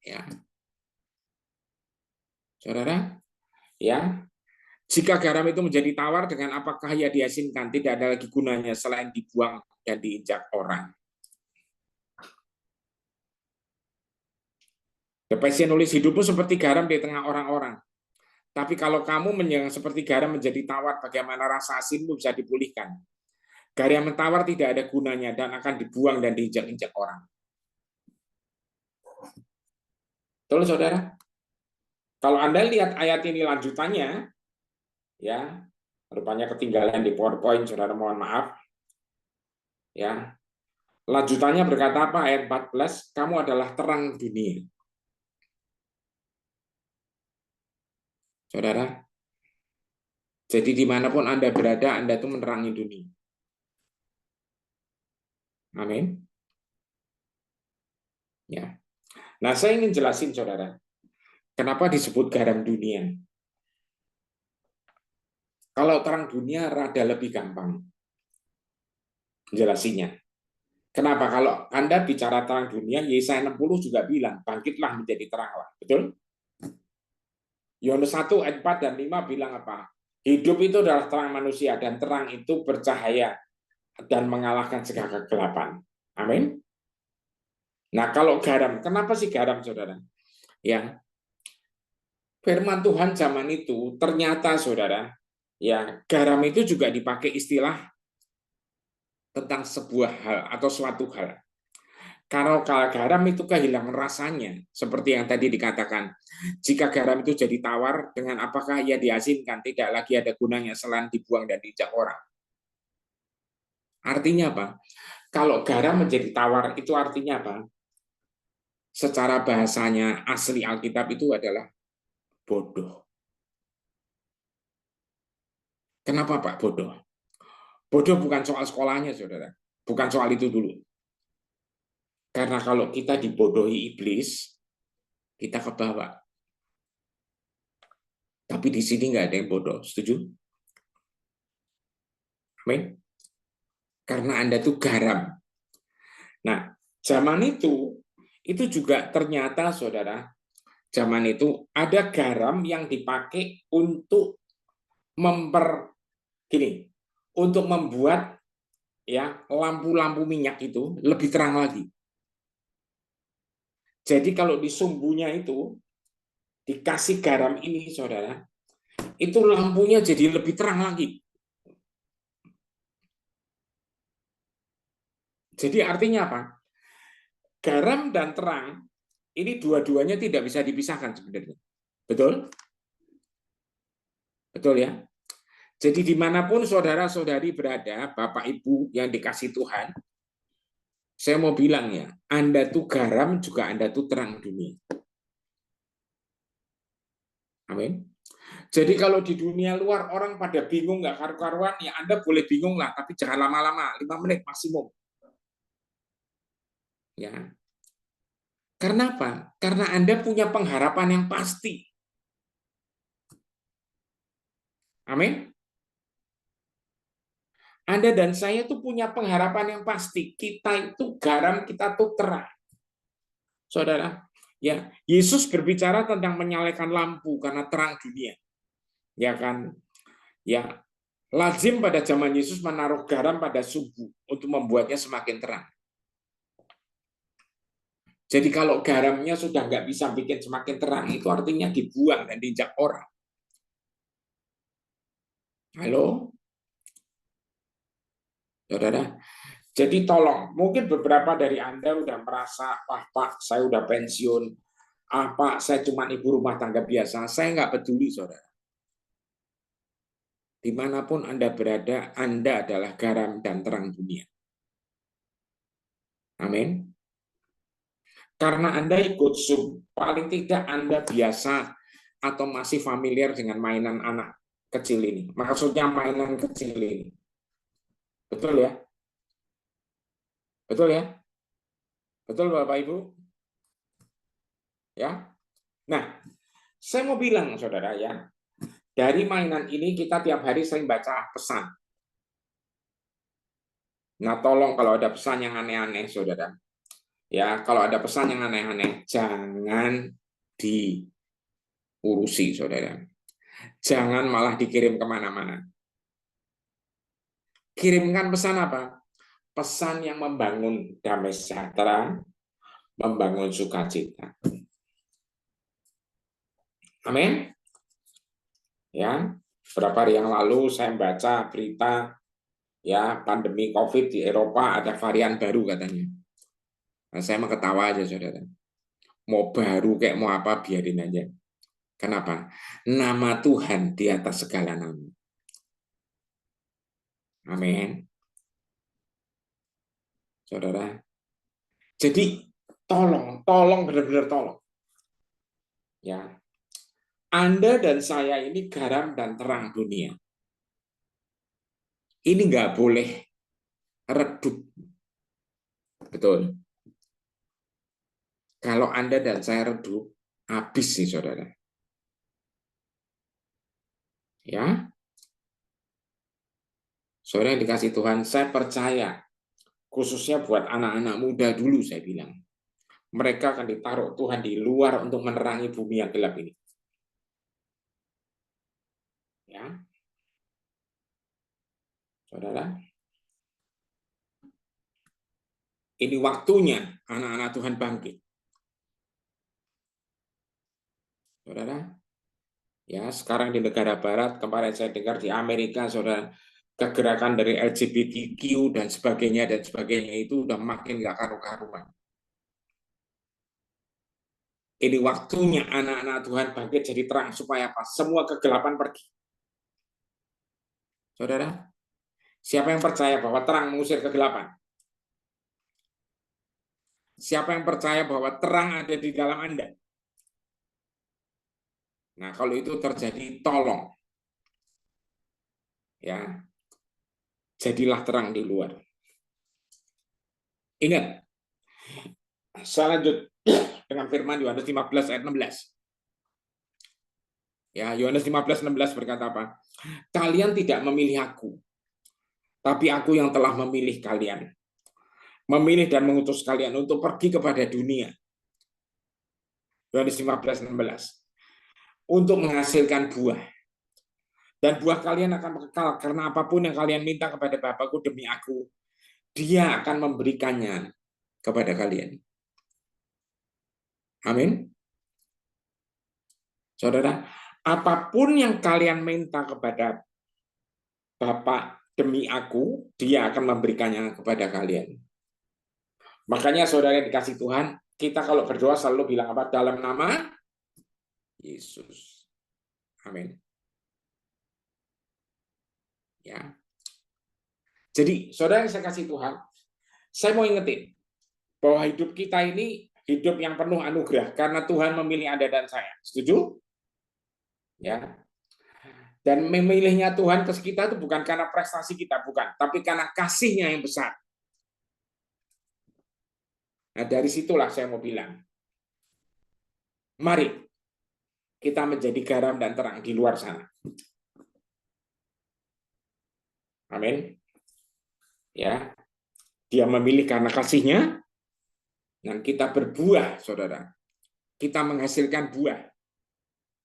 Ya. Saudara, ya. Jika garam itu menjadi tawar, dengan apakah ia diasinkan? Tidak ada lagi gunanya selain dibuang dan diinjak orang. The Passion nulis hidupmu seperti garam di tengah orang-orang. Tapi kalau kamu seperti garam menjadi tawar, bagaimana rasa asinmu bisa dipulihkan? Garam yang tawar tidak ada gunanya dan akan dibuang dan diinjak-injak orang. Betul, saudara? Kalau Anda lihat ayat ini lanjutannya, ya, rupanya ketinggalan di PowerPoint, saudara, mohon maaf. Ya, lanjutannya berkata apa? Ayat 14, kamu adalah terang dunia. Saudara, jadi dimanapun Anda berada, Anda itu menerangi dunia. Amin. Ya. Nah, saya ingin jelasin, saudara, kenapa disebut garam dunia. Kalau terang dunia rada lebih gampang jelasinnya. Kenapa? Kalau Anda bicara terang dunia, Yesaya 60 juga bilang, bangkitlah menjadi teranglah. Betul? Yohanes 1 ayat 4 dan 5 bilang apa? Hidup itu adalah terang manusia, dan terang itu bercahaya dan mengalahkan segala kegelapan. Amin. Nah, kalau garam, kenapa sih garam, saudara? Ya, firman Tuhan zaman itu ternyata, saudara, ya, garam itu juga dipakai istilah tentang sebuah hal atau suatu hal. Kalau garam itu kehilangan rasanya, seperti yang tadi dikatakan, jika garam itu jadi tawar, dengan apakah ia diasinkan, tidak lagi ada gunanya selain dibuang dan diinjak orang. Artinya apa? Kalau garam menjadi tawar, itu artinya apa? Secara bahasanya asli Alkitab itu adalah bodoh. Kenapa Pak bodoh? Bodoh bukan soal sekolahnya, saudara. Bukan soal itu dulu. Karena kalau kita dibodohi iblis, kita ke bawah. Tapi di sini nggak ada yang bodoh, setuju? Amin. Karena Anda tuh garam. Nah, zaman itu juga ternyata, saudara, zaman itu ada garam yang dipakai untuk untuk membuat ya lampu-lampu minyak itu lebih terang lagi. Jadi kalau di sumbunya itu dikasih garam ini, saudara, itu lampunya jadi lebih terang lagi. Jadi artinya apa? Garam dan terang ini dua-duanya tidak bisa dipisahkan sebenarnya. Betul? Betul ya? Jadi dimanapun saudara-saudari berada, Bapak Ibu yang dikasih Tuhan, saya mau bilang ya, Anda tuh garam juga Anda tuh terang dunia. Amin. Jadi kalau di dunia luar orang pada bingung nggak karu-karuan, ya Anda boleh bingung lah, tapi jangan lama-lama, 5 menit maksimum. Ya. Karena apa? Karena Anda punya pengharapan yang pasti. Amin. Anda dan saya tuh punya pengharapan yang pasti. Kita itu garam, kita tuh terang. Saudara, ya, Yesus berbicara tentang menyalakan lampu karena terang dunia. Ya kan? Ya, lazim pada zaman Yesus menaruh garam pada sumbu untuk membuatnya semakin terang. Jadi kalau garamnya sudah nggak bisa bikin semakin terang, itu artinya dibuang dan diinjak orang. Halo? Saudara? Jadi tolong, mungkin beberapa dari Anda udah merasa, wah Pak, saya udah pensiun, Pak, saya cuma ibu rumah tangga biasa. Saya nggak peduli, saudara. Dimanapun Anda berada, Anda adalah garam dan terang dunia. Amin. Karena Anda ikut Zoom, paling tidak Anda biasa atau masih familiar dengan mainan anak kecil ini. Maksudnya mainan kecil ini. Betul ya? Betul ya? Betul Bapak Ibu? Ya. Nah, saya mau bilang saudara ya, dari mainan ini kita tiap hari sering baca pesan. Nah, tolong kalau ada pesan yang aneh-aneh saudara, ya, kalau ada pesan yang aneh-aneh, jangan diurusi, saudara. Jangan malah dikirim kemana-mana. Kirimkan pesan apa? Pesan yang membangun damai sejahtera, membangun sukacita. Amin. Ya, beberapa hari yang lalu saya baca berita ya pandemi COVID di Eropa ada varian baru katanya. Nah, saya mau ketawa aja saudara. Mau baru kayak mau apa biarin aja. Kenapa? Nama Tuhan di atas segala nama. Amin. Saudara. Jadi tolong benar-benar tolong. Ya. Anda dan saya ini garam dan terang dunia. Ini nggak boleh redup. Betul. Kalau Anda dan saya redup, habis sih saudara. Ya. Saudara yang dikasih Tuhan, saya percaya khususnya buat anak-anak muda dulu saya bilang. Mereka akan ditaruh Tuhan di luar untuk menerangi bumi yang gelap ini. Ya. Saudara, ini waktunya anak-anak Tuhan bangkit. Saudara, ya sekarang di negara barat, kemarin saya dengar di Amerika, saudara, kegerakan dari LGBTQ dan sebagainya itu udah makin gak karu-karuan. Ini waktunya anak-anak Tuhan bangkit jadi terang supaya apa? Semua kegelapan pergi. Saudara, siapa yang percaya bahwa terang mengusir kegelapan? Siapa yang percaya bahwa terang ada di dalam Anda? Nah, kalau itu terjadi, tolong. Ya, jadilah terang di luar. Ingat, saya lanjut dengan firman Yohanes 15 ayat 16. Ya, Yohanes 15:16 berkata apa? Kalian tidak memilih aku, tapi aku yang telah memilih kalian. Memilih dan mengutus kalian untuk pergi kepada dunia. Yohanes 15:16. Untuk menghasilkan buah. Dan buah kalian akan kekal, karena apapun yang kalian minta kepada Bapakku demi aku, Dia akan memberikannya kepada kalian. Amin. Saudara, apapun yang kalian minta kepada Bapa demi aku, Dia akan memberikannya kepada kalian. Makanya saudara yang dikasih Tuhan, kita kalau berdoa selalu bilang apa? Dalam nama Yesus. Amin. Ya. Jadi, saudara yang saya kasih Tuhan, saya mau ingetin bahwa hidup kita ini hidup yang penuh anugerah karena Tuhan memilih Anda dan saya. Setuju? Ya. Dan memilihnya Tuhan ke kita itu bukan karena prestasi kita, bukan, tapi karena kasih-Nya yang besar. Nah, dari situlah saya mau bilang, mari kita menjadi garam dan terang di luar sana. Amin. Ya, Dia memilih karena kasih-Nya, dan kita berbuah, saudara. Kita menghasilkan buah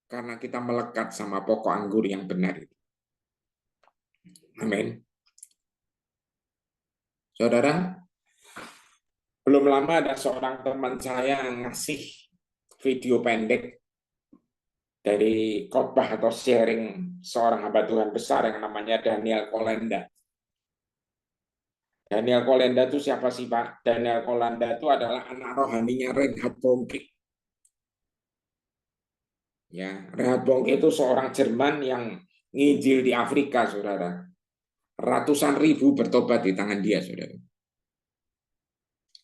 karena kita melekat sama pokok anggur yang benar itu. Amin. Saudara, belum lama ada seorang teman saya yang ngasih video pendek dari khotbah atau sharing seorang hamba Tuhan besar yang namanya Daniel Kolenda. Daniel Kolenda itu siapa sih Pak? Daniel Kolenda itu adalah anak rohaninya Reinhard Bonnke. Ya, Reinhard Bonnke itu seorang Jerman yang nginjil di Afrika, saudara. Ratusan ribu bertobat di tangan dia, saudara.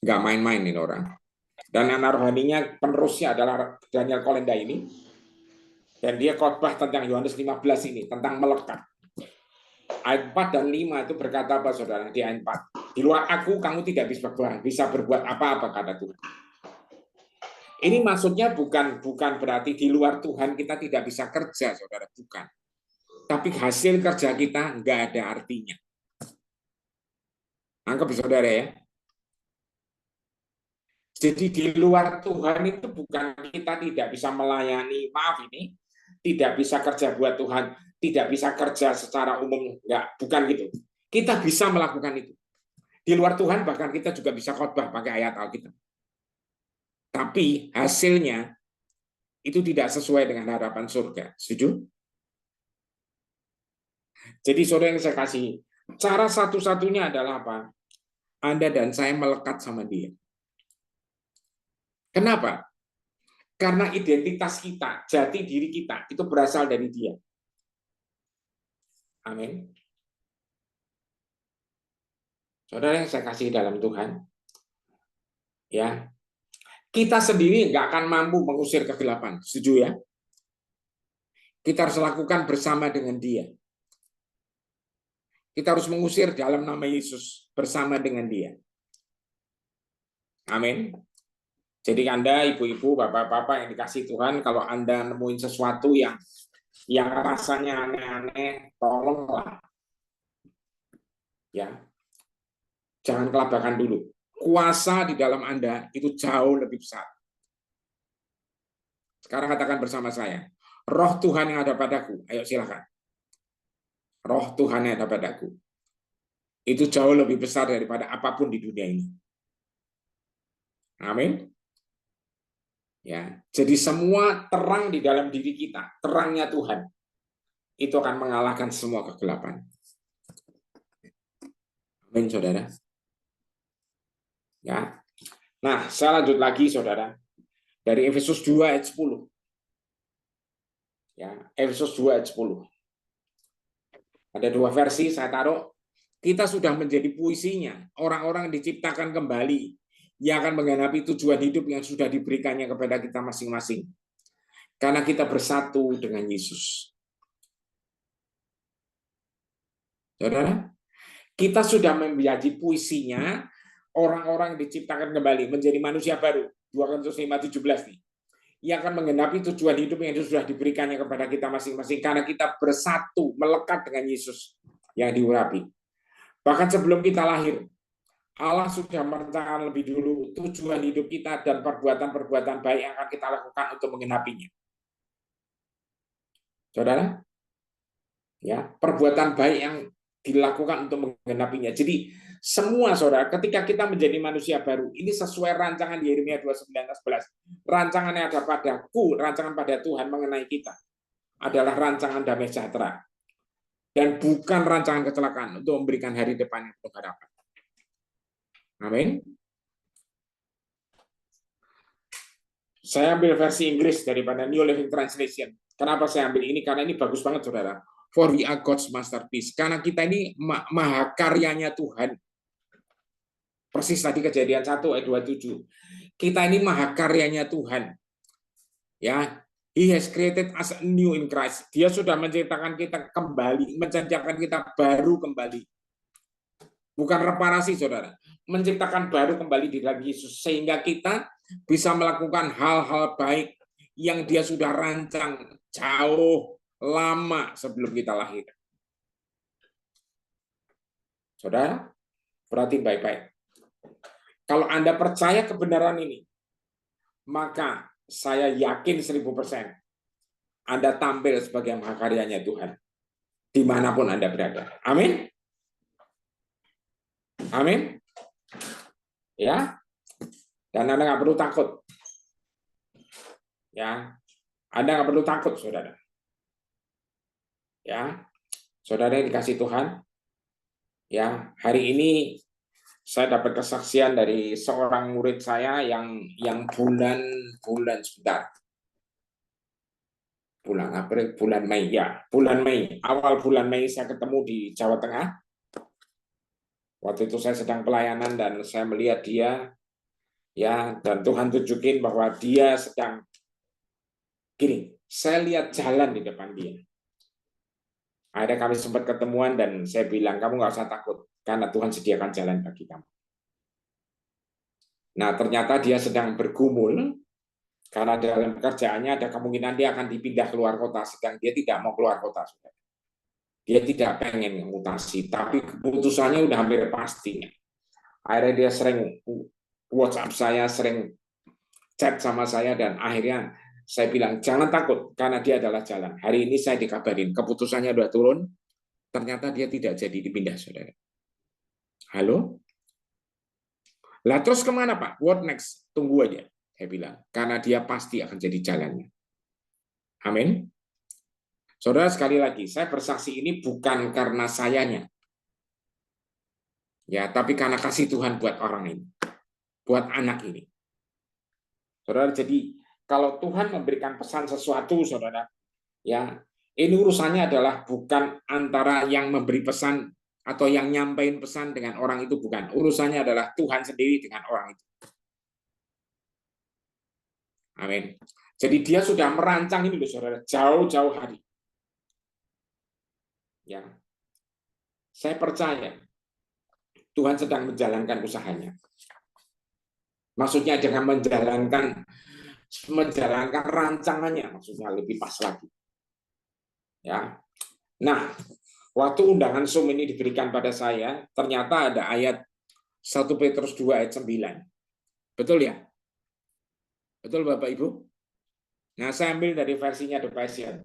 Nggak main-main ini orang. Dan anak rohaninya penerusnya adalah Daniel Kolenda ini. Dan dia khotbah tentang Yohanes 15 ini, tentang melekat. Ayat 4 dan 5 itu berkata apa, saudara? Di ayat 4. Di luar aku, kamu tidak bisa berbuat apa-apa, kata Tuhan. Ini maksudnya bukan berarti di luar Tuhan kita tidak bisa kerja, saudara. Bukan. Tapi hasil kerja kita nggak ada artinya. Anggap saudara ya. Jadi di luar Tuhan itu bukan kita tidak bisa melayani, maaf ini, tidak bisa kerja buat Tuhan, tidak bisa kerja secara umum, enggak, bukan gitu. Kita bisa melakukan itu. Di luar Tuhan bahkan kita juga bisa khotbah pakai ayat Alkitab. Tapi hasilnya itu tidak sesuai dengan harapan surga. Setuju? Jadi saudara yang saya kasih, cara satu-satunya adalah apa? Anda dan saya melekat sama dia. Kenapa? Karena identitas kita, jati diri kita, itu berasal dari dia. Amin. Saudara yang saya kasih dalam Tuhan, ya, kita sendiri nggak akan mampu mengusir kegelapan, setuju ya? Kita harus lakukan bersama dengan dia. Kita harus mengusir dalam nama Yesus bersama dengan dia. Amin. Jadi Anda, ibu-ibu, bapak-bapak yang dikasih Tuhan, kalau Anda nemuin sesuatu yang rasanya aneh-aneh, tolonglah. Ya. Jangan kelabakan dulu. Kuasa di dalam Anda itu jauh lebih besar. Sekarang katakan bersama saya, Roh Tuhan yang ada padaku. Ayo silakan. Roh Tuhan yang ada padaku. Itu jauh lebih besar daripada apapun di dunia ini. Amin. Ya, jadi semua terang di dalam diri kita, terangnya Tuhan, itu akan mengalahkan semua kegelapan. Amin, saudara. Ya. Nah, saya lanjut lagi, saudara. Dari Efesus 2 ayat 10. Ya, Efesus 2 ayat 10. Ada dua versi saya taruh. Kita sudah menjadi puisinya, orang-orang diciptakan kembali yang akan menggenapi tujuan hidup yang sudah diberikannya kepada kita masing-masing. Karena kita bersatu dengan Yesus. Saudara, kita sudah menjadi puisinya, orang-orang diciptakan kembali, menjadi manusia baru. 2 Korintus 5:17 nih. Yang akan menggenapi tujuan hidup yang sudah diberikannya kepada kita masing-masing. Karena kita bersatu, melekat dengan Yesus yang diurapi. Bahkan sebelum kita lahir, Allah sudah merencanakan lebih dulu tujuan hidup kita dan perbuatan-perbuatan baik yang akan kita lakukan untuk menggenapinya. Saudara, ya, perbuatan baik yang dilakukan untuk menggenapinya. Jadi semua saudara, ketika kita menjadi manusia baru, ini sesuai rancangan di Yeremia 29:11. Rancangan yang ada padaku, rancangan pada Tuhan mengenai kita adalah rancangan damai sejahtera. Dan bukan rancangan kecelakaan untuk memberikan hari depan yang penuh harapan. Amin. Saya ambil versi Inggris daripada New Living Translation. Kenapa saya ambil ini? Karena ini bagus banget, saudara. For we are God's masterpiece. Karena kita ini mahakaryanya Tuhan. Persis tadi Kejadian 1 ayat 27. Kita ini mahakaryanya Tuhan. Ya, He has created us new in Christ. Dia sudah menciptakan kita kembali, menciptakan kita baru kembali. Bukan reparasi, saudara. Menciptakan baru kembali di dalam Yesus. Sehingga kita bisa melakukan hal-hal baik yang dia sudah rancang jauh lama sebelum kita lahir. Saudara, berarti baik-baik. Kalau Anda percaya kebenaran ini, maka saya yakin 1000% Anda tampil sebagai mahakaryanya Tuhan dimanapun Anda berada. Amin. Amin. Ya. Dan Anda nggak perlu takut. Ya. Anda nggak perlu takut, saudara. Ya. Saudara yang dikasih Tuhan. Ya, hari ini saya dapat kesaksian dari seorang murid saya yang bulan sebentar. Bulan April, bulan Mei, ya, bulan Mei, awal bulan Mei saya ketemu di Jawa Tengah. Waktu itu saya sedang pelayanan dan saya melihat dia, ya, dan Tuhan tunjukin bahwa dia sedang gini. Saya lihat jalan di depan dia. Akhirnya kami sempat ketemuan dan saya bilang, kamu nggak usah takut karena Tuhan sediakan jalan bagi kamu. Nah, ternyata dia sedang bergumul. Karena dalam pekerjaannya ada kemungkinan dia akan dipindah keluar kota, sedang dia tidak mau keluar kota. Dia tidak pengen mutasi, tapi keputusannya udah hampir pasti. Akhirnya dia sering WhatsApp saya, sering chat sama saya, dan akhirnya saya bilang, jangan takut, karena dia adalah jalan. Hari ini saya dikabarin, keputusannya udah turun, ternyata dia tidak jadi dipindah, saudara. Halo? Lah terus kemana Pak? What next? Tunggu aja. Saya bilang, karena dia pasti akan jadi jalannya. Amin. Saudara, sekali lagi, saya bersaksi ini bukan karena sayanya. Ya, tapi karena kasih Tuhan buat orang ini. Buat anak ini. Saudara, jadi kalau Tuhan memberikan pesan sesuatu, saudara, ya, ini urusannya adalah bukan antara yang memberi pesan atau yang nyampein pesan dengan orang itu, bukan. Urusannya adalah Tuhan sendiri dengan orang itu. Amin. Jadi dia sudah merancang ini loh, saudara, jauh-jauh hari. Ya, saya percaya Tuhan sedang menjalankan usahanya. Maksudnya dengan menjalankan rancangannya, maksudnya lebih pas lagi. Ya. Nah, waktu undangan Zoom ini diberikan pada saya, ternyata ada ayat 1 Petrus 2 ayat 9. Betul ya? Betul Bapak Ibu? Nah, saya ambil dari versinya The Passion.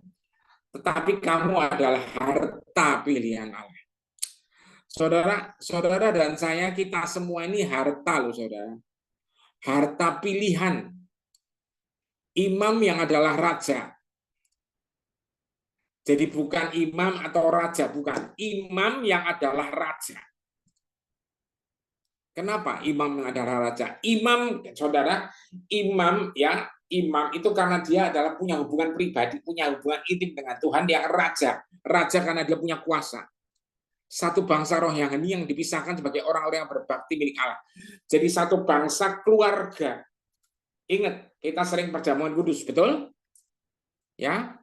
Tetapi kamu adalah harta pilihan Allah. Saudara dan saya, kita semua ini harta loh, saudara. Harta pilihan. Imam yang adalah raja. Jadi bukan imam atau raja, bukan. Imam yang adalah raja. Kenapa imam yang adalah raja? Imam, saudara, imam ya, imam itu karena dia adalah punya hubungan pribadi, punya hubungan intim dengan Tuhan, yang raja. Raja karena dia punya kuasa. Satu bangsa rohani yang dipisahkan sebagai orang-orang yang berbakti milik Allah. Jadi satu bangsa keluarga. Ingat, kita sering perjamuan kudus, betul? Ya.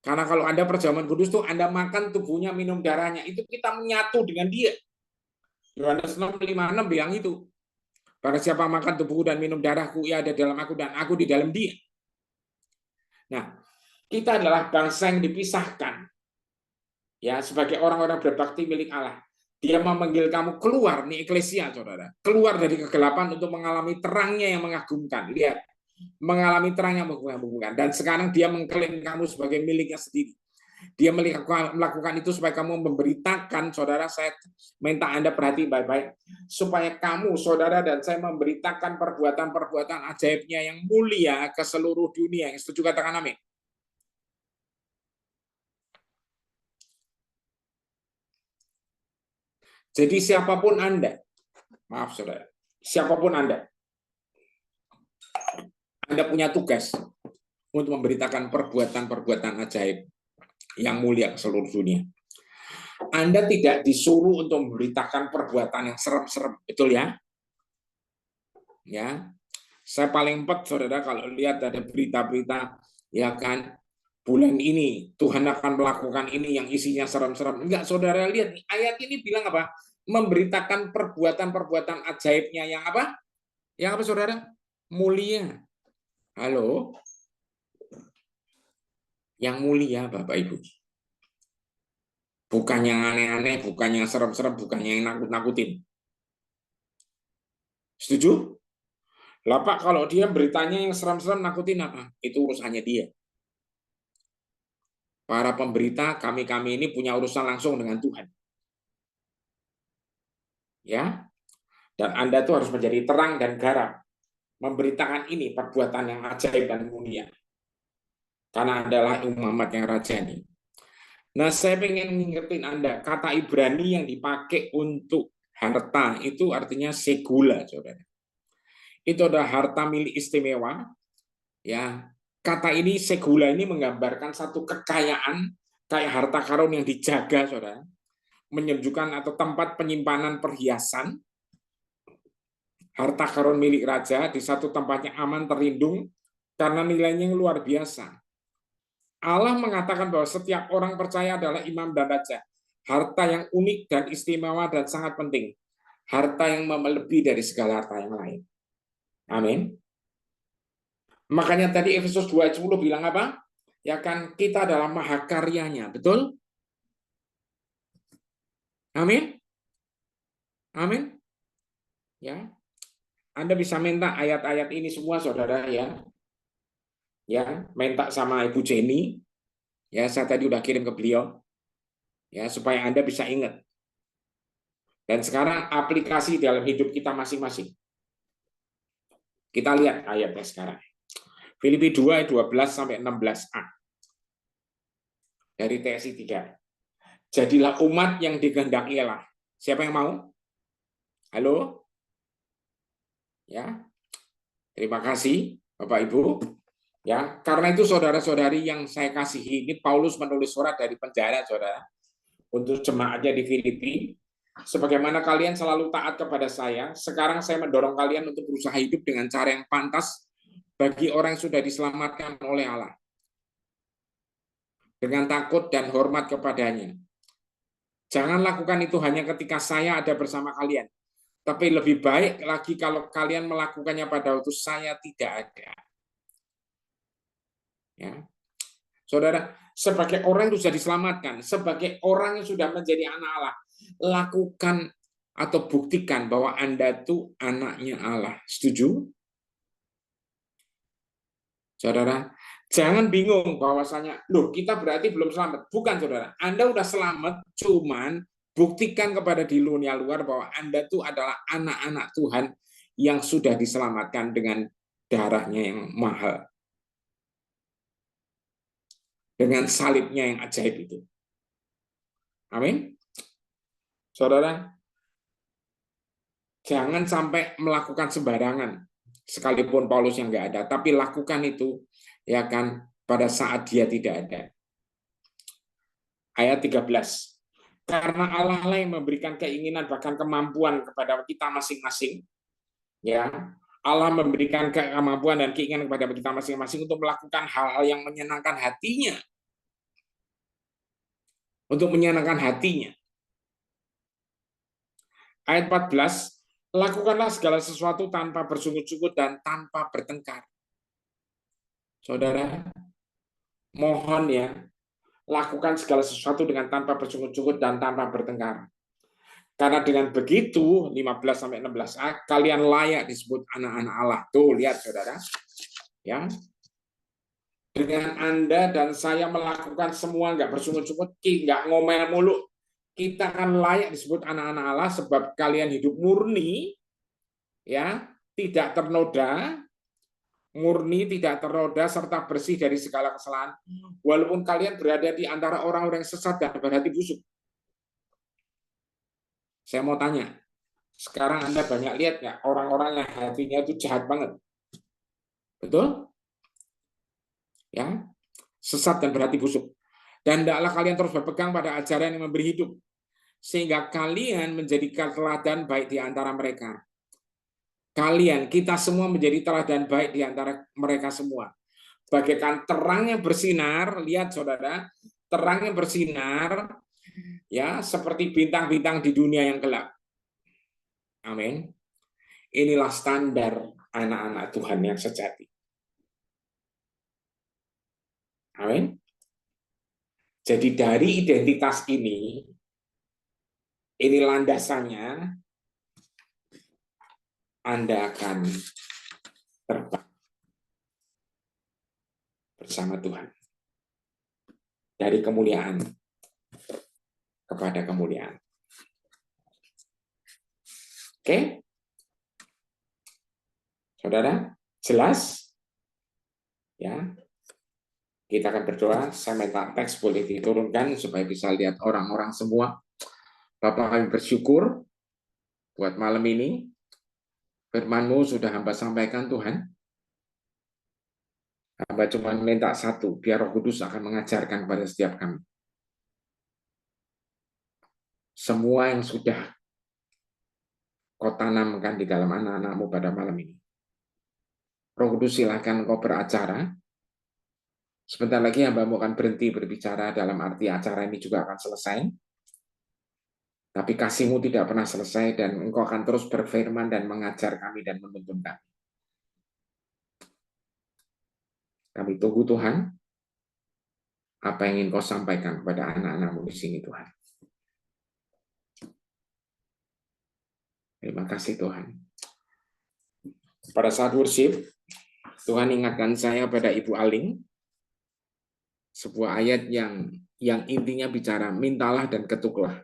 Karena kalau Anda perjamuan kudus tuh Anda makan tubuhnya, minum darahnya, itu kita menyatu dengan dia. Yohanes 6:56 bilang itu. Barang siapa makan tubuhku dan minum darahku, ia ada dalam aku dan aku di dalam dia. Nah, kita adalah bangsa yang dipisahkan. Ya, sebagai orang-orang berbakti milik Allah. Dia memanggil kamu keluar, nih eklesia, saudara. Keluar dari kegelapan untuk mengalami terangnya yang mengagumkan. Lihat, mengalami terang yang mengagumkan. Dan sekarang dia mengklaim kamu sebagai miliknya sendiri. Dia melakukan itu supaya kamu memberitakan, saudara, saya minta Anda perhati baik-baik. Supaya kamu, saudara, dan saya memberitakan perbuatan-perbuatan ajaibnya yang mulia ke seluruh dunia. Yang setuju katakan amin. Jadi siapapun Anda, maaf saudara, siapapun Anda punya tugas untuk memberitakan perbuatan-perbuatan ajaib yang mulia ke seluruh dunia. Anda tidak disuruh untuk memberitakan perbuatan yang serem-serem, betul ya? Ya, saya paling empet saudara kalau lihat ada berita-berita, ya kan, bulan ini Tuhan akan melakukan ini yang isinya serem-serem. Enggak, saudara lihat ayat ini bilang apa? Memberitakan perbuatan-perbuatan ajaibnya yang apa? Yang apa saudara? Mulia. Halo? Yang mulia Bapak Ibu. Bukan yang aneh-aneh, bukan yang serem-serem, bukan yang nakut-nakutin. Setuju? Lah Pak, kalau dia beritanya yang serem-serem nakutin apa? Itu urusannya dia. Para pemberita, kami ini punya urusan langsung dengan Tuhan. Ya, dan Anda tuh harus menjadi terang dan garam, memberitakan ini perbuatan yang ajaib dan mulia, karena adalah umat yang rajani. Nah, saya pengen ngingetin Anda, kata Ibrani yang dipakai untuk harta itu artinya segula, saudara. Itu adalah harta milik istimewa. Ya, kata ini segula ini menggambarkan satu kekayaan kayak harta karun yang dijaga, saudara. Menunjukkan atau tempat penyimpanan perhiasan, harta karun milik raja di satu tempatnya aman, terlindung karena nilainya yang luar biasa. Allah mengatakan bahwa setiap orang percaya adalah imam dan raja, harta yang unik dan istimewa dan sangat penting, harta yang melebihi dari segala harta yang lain. Amin. Makanya tadi Efesus 2 ayat 10 bilang apa? Ya kan, kita adalah mahakaryanya, betul? Amin. Amin. Ya. Anda bisa minta ayat-ayat ini semua, saudara, ya. Ya, minta sama Ibu Jenny. Ya, saya tadi udah kirim ke beliau. Ya, supaya Anda bisa ingat. Dan sekarang aplikasi dalam hidup kita masing-masing. Kita lihat ayatnya sekarang. Filipi 2 ayat 12 sampai 16a. dari TSI 3. Jadilah umat yang dikehendaki Allah. Siapa yang mau? Halo? Ya. Terima kasih Bapak Ibu. Ya, karena itu saudara-saudari yang saya kasihi, ini Paulus menulis surat dari penjara, Saudara, untuk jemaatnya di Filipi. Sebagaimana kalian selalu taat kepada saya, sekarang saya mendorong kalian untuk berusaha hidup dengan cara yang pantas bagi orang yang sudah diselamatkan oleh Allah. Dengan takut dan hormat kepadanya. Jangan lakukan itu hanya ketika saya ada bersama kalian. Tapi lebih baik lagi kalau kalian melakukannya pada waktu saya tidak ada. Ya. Saudara, sebagai orang yang sudah diselamatkan, sebagai orang yang sudah menjadi anak Allah, lakukan atau buktikan bahwa Anda itu anaknya Allah. Setuju? Saudara, jangan bingung bahwasanya, loh kita berarti belum selamat. Bukan, Saudara. Anda udah selamat, cuman buktikan kepada di dunia luar bahwa Anda itu adalah anak-anak Tuhan yang sudah diselamatkan dengan darahnya yang mahal. Dengan salibnya yang ajaib itu. Amin. Saudara, jangan sampai melakukan sembarangan. Sekalipun Paulus yang nggak ada, tapi lakukan itu ya kan pada saat dia tidak ada. Ayat 13. Karena Allah lah yang memberikan keinginan bahkan kemampuan kepada kita masing-masing. Ya, Allah memberikan kemampuan dan keinginan kepada kita masing-masing untuk melakukan hal-hal yang menyenangkan hatinya. Untuk menyenangkan hatinya. Ayat 14. Lakukanlah segala sesuatu tanpa bersungut-sungut dan tanpa bertengkar. Saudara, mohon ya, lakukan segala sesuatu dengan tanpa bersungut-sungut dan tanpa bertengkar. Karena dengan begitu, 15-16a, kalian layak disebut anak-anak Allah. Tuh, lihat saudara. Ya. Dengan Anda dan saya melakukan semua, nggak bersungut-sungut, nggak ngomel mulu, kita akan layak disebut anak-anak Allah sebab kalian hidup murni, ya, tidak ternoda, murni, tidak ternoda, serta bersih dari segala kesalahan. Walaupun kalian berada di antara orang-orang yang sesat dan berhati busuk. Saya mau tanya, sekarang Anda banyak lihat nggak orang-orang yang hatinya itu jahat banget? Betul? Ya, sesat dan berhati busuk. Dan hendaklah kalian terus berpegang pada ajaran yang memberi hidup, sehingga kalian menjadi teladan baik di antara mereka. Kalian, kita semua menjadi teladan baik di antara mereka semua. Bagaikan terang yang bersinar, lihat saudara, terang yang bersinar, ya seperti bintang-bintang di dunia yang gelap. Amin. Inilah standar anak-anak Tuhan yang sejati. Amin. Jadi dari identitas ini landasannya, Anda akan terbang bersama Tuhan. Dari kemuliaan kepada kemuliaan. Oke? Saudara, jelas? Ya. Kita akan berdoa, saya minta teks boleh diturunkan supaya bisa lihat orang-orang semua. Bapak kami bersyukur buat malam ini. Firman-Mu sudah hamba sampaikan Tuhan. Hamba cuma minta satu, biar Roh Kudus akan mengajarkan kepada setiap kami. Semua yang sudah Kau tanamkan di dalam anak-anak-Mu pada malam ini. Roh Kudus silakan Kau beracara. Sebentar lagi hamba-Mu akan berhenti berbicara, dalam arti acara ini juga akan selesai. Tapi kasih-Mu tidak pernah selesai dan Engkau akan terus berfirman dan mengajar kami dan menuntun kami. Kami tunggu Tuhan, apa yang ingin Kau sampaikan kepada anak-anak-Mu di sini Tuhan. Terima kasih Tuhan. Pada saat worship, Tuhan ingatkan saya pada Ibu Aling, sebuah ayat yang intinya bicara mintalah dan ketuklah.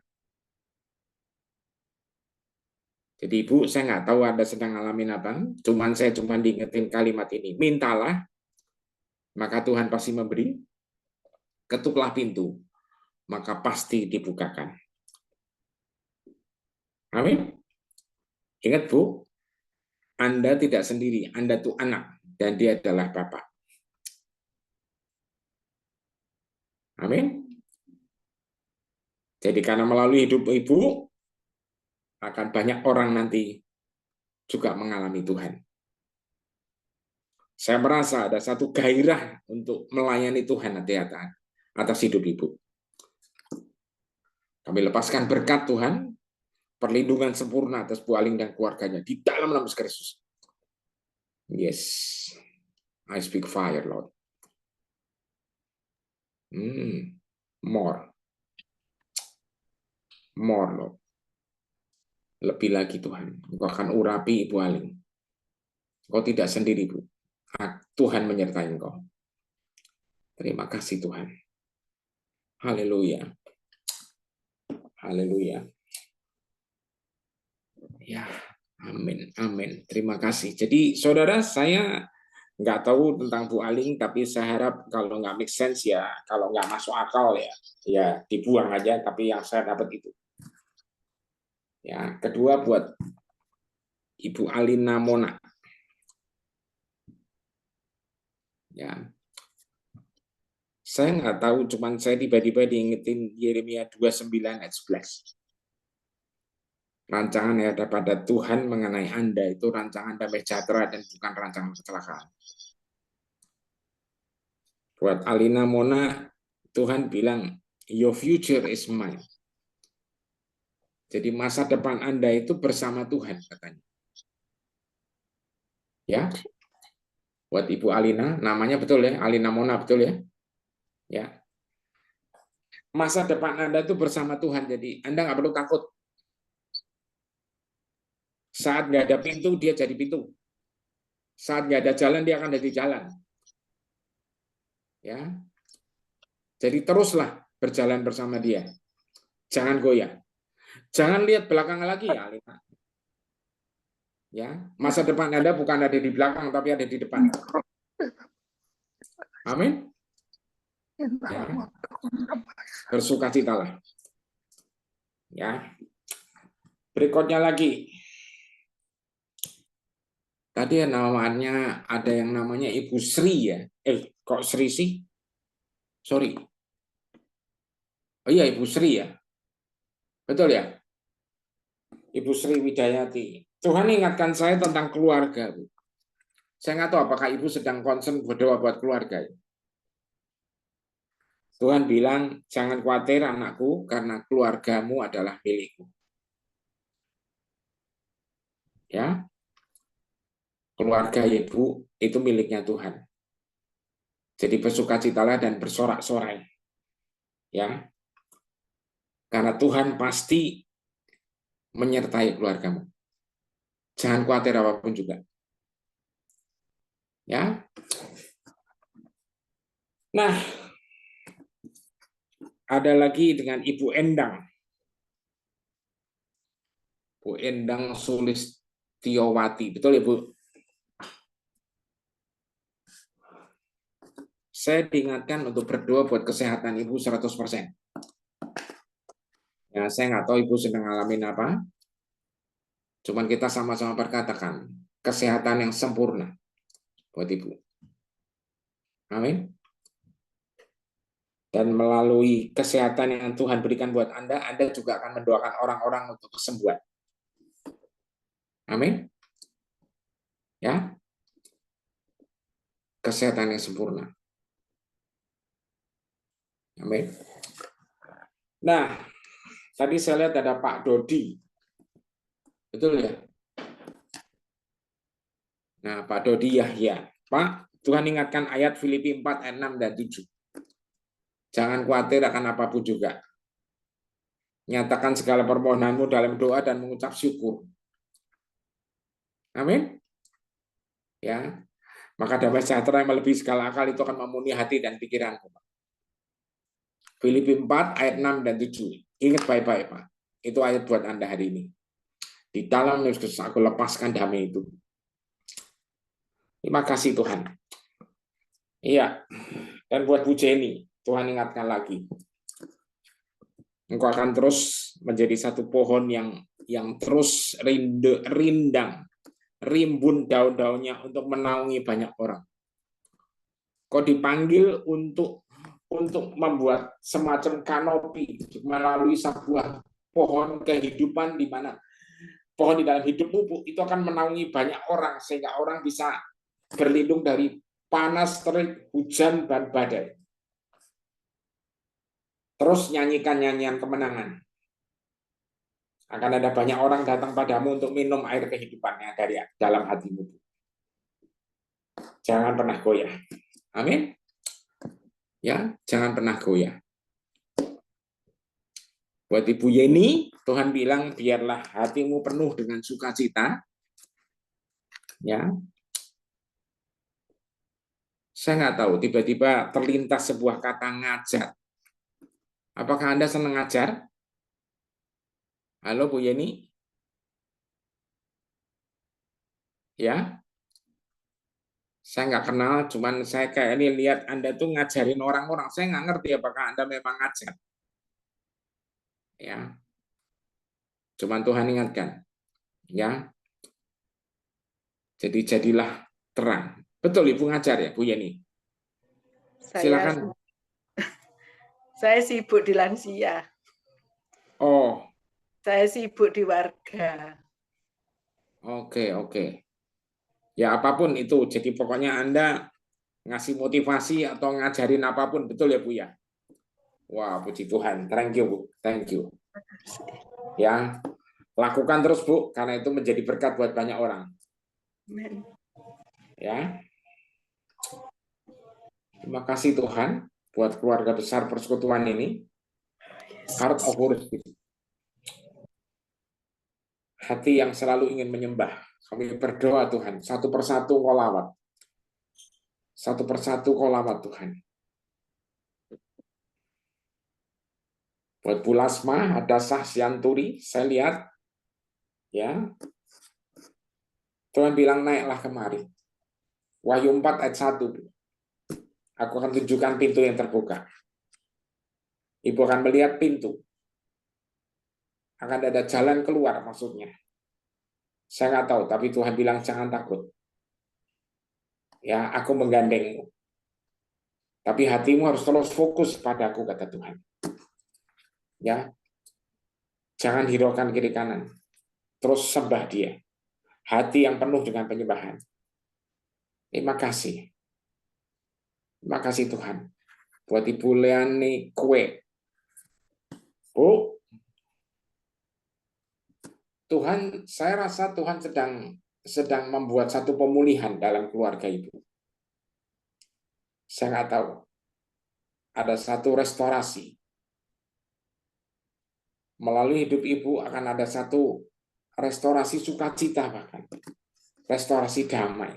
Jadi Ibu, saya nggak tahu Anda sedang ngalamin apa, saya cuma diingetin kalimat ini, mintalah, maka Tuhan pasti memberi, ketuklah pintu, maka pasti dibukakan. Amin. Ingat Bu, Anda tidak sendiri, Anda tuh anak, dan dia adalah Bapak. Amin. Jadi karena melalui hidup Ibu, akan banyak orang nanti juga mengalami Tuhan. Saya merasa ada satu gairah untuk melayani Tuhan atas hidup Ibu. Kami lepaskan berkat Tuhan, perlindungan sempurna atas Bu Aling dan keluarganya di dalam nama Yesus Kristus. Yes, I speak fire, Lord. More, Lord. Lebih lagi Tuhan, Engkau akan urapi Ibu Aling. Engkau tidak sendiri, Bu. Tuhan menyertai Engkau. Terima kasih Tuhan. Haleluya. Haleluya. Ya, amin, amin. Terima kasih. Jadi saudara, saya nggak tahu tentang Bu Aling, tapi saya harap kalau nggak make sense ya, kalau nggak masuk akal ya dibuang aja. Tapi yang saya dapat itu. Ya, kedua buat Ibu Alina Mona. Ya, saya nggak tahu, cuman saya tiba-tiba diingetin Yeremia 29 ayat 11. Rancangan yang ada pada Tuhan mengenai Anda itu rancangan damai sejahtera dan bukan rancangan kecelakaan. Buat Alina Mona, Tuhan bilang, your future is mine. Jadi masa depan Anda itu bersama Tuhan, katanya. Ya, buat Ibu Alina, namanya betul ya, Alina Mona betul ya. Ya, masa depan Anda itu bersama Tuhan, jadi Anda nggak perlu takut. Saat nggak ada pintu, dia jadi pintu. Saat nggak ada jalan, dia akan jadi jalan. Ya, jadi teruslah berjalan bersama dia. Jangan goyah. Jangan lihat belakang lagi ya, Alina. Ya, masa depan Anda bukan ada di belakang, tapi ada di depan. Amin. Ya. Bersukacitalah. Ya. Berikutnya lagi. Tadi namanya ada yang namanya Ibu Sri ya. Kok Sri sih? Sorry. Oh iya, Ibu Sri ya. Betul ya? Ibu Sri Widayati. Tuhan ingatkan saya tentang keluarga. Saya nggak tahu apakah Ibu sedang concern berdoa buat keluarga. Tuhan bilang, jangan khawatir anakku, karena keluargamu adalah milikku. Ya, keluarga Ibu itu miliknya Tuhan. Jadi bersukacitalah dan bersorak-sorai. Ya. Karena Tuhan pasti menyertai keluargamu. Jangan khawatir apapun juga. Ya. Nah, ada lagi dengan Ibu Endang. Bu Endang Sulistiowati. Betul ya, Bu? Saya diingatkan untuk berdoa buat kesehatan Ibu 100%. Ya, saya nggak tahu Ibu sedang ngalamin apa. Cuman kita sama-sama berkatakan kesehatan yang sempurna buat Ibu. Amin. Dan melalui kesehatan yang Tuhan berikan buat Anda juga akan mendoakan orang-orang untuk kesembuhan. Amin. Ya. Kesehatan yang sempurna. Amin. Nah, tadi saya lihat ada Pak Dodi. Betul ya? Nah, Pak Dodi Yahya. Pak, Tuhan ingatkan ayat Filipi 4 ayat 6 dan 7. Jangan khawatir akan apapun juga. Nyatakan segala permohonanmu dalam doa dan mengucap syukur. Amin. Ya. Maka damai sejahtera yang melebihi segala akal itu akan memenuhi hati dan pikiranmu. Filipi 4 ayat 6 dan 7. Ingat baik-baik, Pak. Itu ayat buat Anda hari ini. Di dalam Yesus aku lepaskan damai itu. Terima kasih Tuhan. Iya. Dan buat Bu Jenny, Tuhan ingatkan lagi. Engkau akan terus menjadi satu pohon yang terus rindang, rimbun daun-daunnya untuk menaungi banyak orang. Kau dipanggil untuk membuat semacam kanopi melalui sebuah pohon kehidupan, di mana pohon di dalam hidupmu itu akan menaungi banyak orang sehingga orang bisa berlindung dari panas, terik, hujan, dan badai. Terus nyanyikan nyanyian kemenangan. Akan ada banyak orang datang padamu untuk minum air kehidupannya dari dalam hatimu. Jangan pernah goyah. Amin. Ya, jangan pernah goyah. Buat Ibu Yeni, Tuhan bilang biarlah hatimu penuh dengan sukacita. Ya, saya nggak tahu, tiba-tiba terlintas sebuah kata ngajar. Apakah Anda senang ngajar? Halo Bu Yeni? Ya, saya nggak kenal, cuman saya kayak ini lihat Anda tuh ngajarin orang-orang. Saya nggak ngerti apakah Anda memang ngajar. Ya, cuman Tuhan ingatkan. Ya, jadi jadilah terang. Betul Ibu ngajar ya Bu Yeni? Silakan. Saya sibuk di lansia. Oh, Saya sibuk di warga. oke. Ya apapun itu, jadi pokoknya Anda ngasih motivasi atau ngajarin apapun, betul ya Bu ya? Wah, puji Tuhan. Thank you Bu, thank you. Ya, lakukan terus Bu, karena itu menjadi berkat buat banyak orang. Amen. Ya. Terima kasih Tuhan buat keluarga besar persekutuan ini. Heart of worship. Hati yang selalu ingin menyembah. Kami berdoa Tuhan, satu persatu Kau lawat. Satu persatu Kau lawat Tuhan. Buat Bu Lasma, ada Sahsianturi, saya lihat. Ya. Tuhan bilang naiklah kemari. Wahyu 4 ayat 1. Aku akan tunjukkan pintu yang terbuka. Ibu akan melihat pintu. Akan ada jalan keluar maksudnya. Saya nggak tahu, tapi Tuhan bilang jangan takut. Ya, aku menggandengmu. Tapi hatimu harus terus fokus padaku, kata Tuhan. Ya, jangan hiraukan kiri kanan. Terus sembah Dia. Hati yang penuh dengan penyembahan. Terima kasih. Terima kasih Tuhan. Buat Ibu Leani Kue. Bu, Tuhan, saya rasa Tuhan sedang membuat satu pemulihan dalam keluarga Ibu. Saya nggak tahu. Ada satu restorasi. Melalui hidup Ibu akan ada satu restorasi sukacita bahkan. Restorasi damai